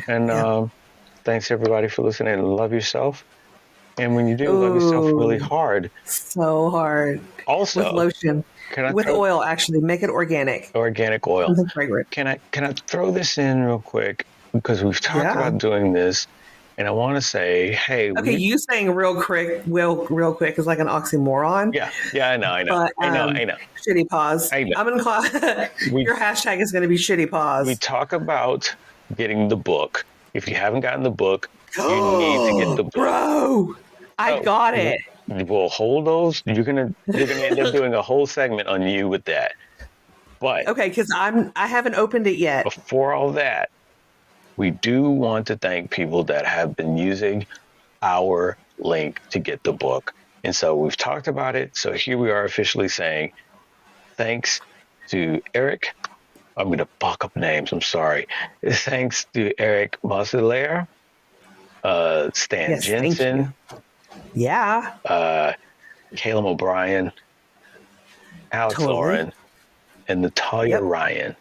And thanks everybody for listening and love yourself. And when you do, love yourself really hard. So hard. Also, with lotion. With oil, actually. Make it organic. Organic oil. Something fragrant. Can I throw this in real quick? Because we've talked about doing this. And I want to say, hey. Okay, you saying real quick is like an oxymoron. Yeah, I know. But, I know. Shitty pause. I know. I'm going to call your hashtag is going to be shitty pause. We talk about getting the book. If you haven't gotten the book, you need to get the book. Bro, I got it. Well, hold those. You're gonna end up doing a whole segment on you with that. But okay, because I haven't opened it yet. Before all that, we do want to thank people that have been using our link to get the book. And so we've talked about it. So here we are officially saying thanks to Eric. I'm going to fuck up names. I'm sorry. Thanks to Eric Mosselaire, Stan Jensen. Yeah. Caleb O'Brien, Alex Lauren, and Natalia Ryan.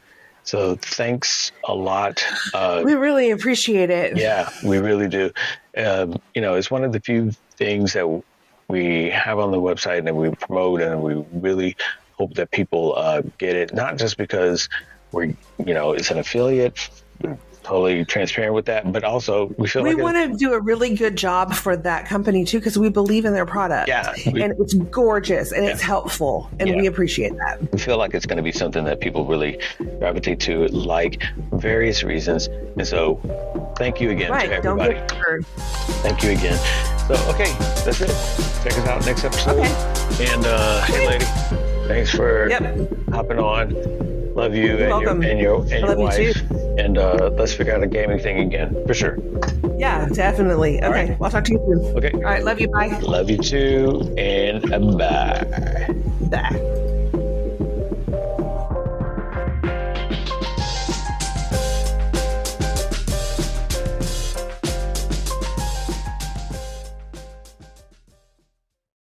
So thanks a lot. We really appreciate it. Yeah, we really do. It's one of the few things that we have on the website and we promote, and we really hope that people get it, not just because it's an affiliate, totally transparent with that, but also we want to do a really good job for that company too, because we believe in their product. Yeah. And it's gorgeous and it's helpful, and we appreciate that. We feel like it's going to be something that people really gravitate to, like various reasons. And so thank you again to everybody. Don't get hurt. Thank you again. So, okay, that's it. Check us out next episode. Okay. And hey lady, thanks for hopping on. Love you and your wife. And let's figure out a gaming thing again, for sure. Yeah, definitely. Okay, right. I'll talk to you soon. Okay. All right, love you. Bye. Love you too, and bye. Bye.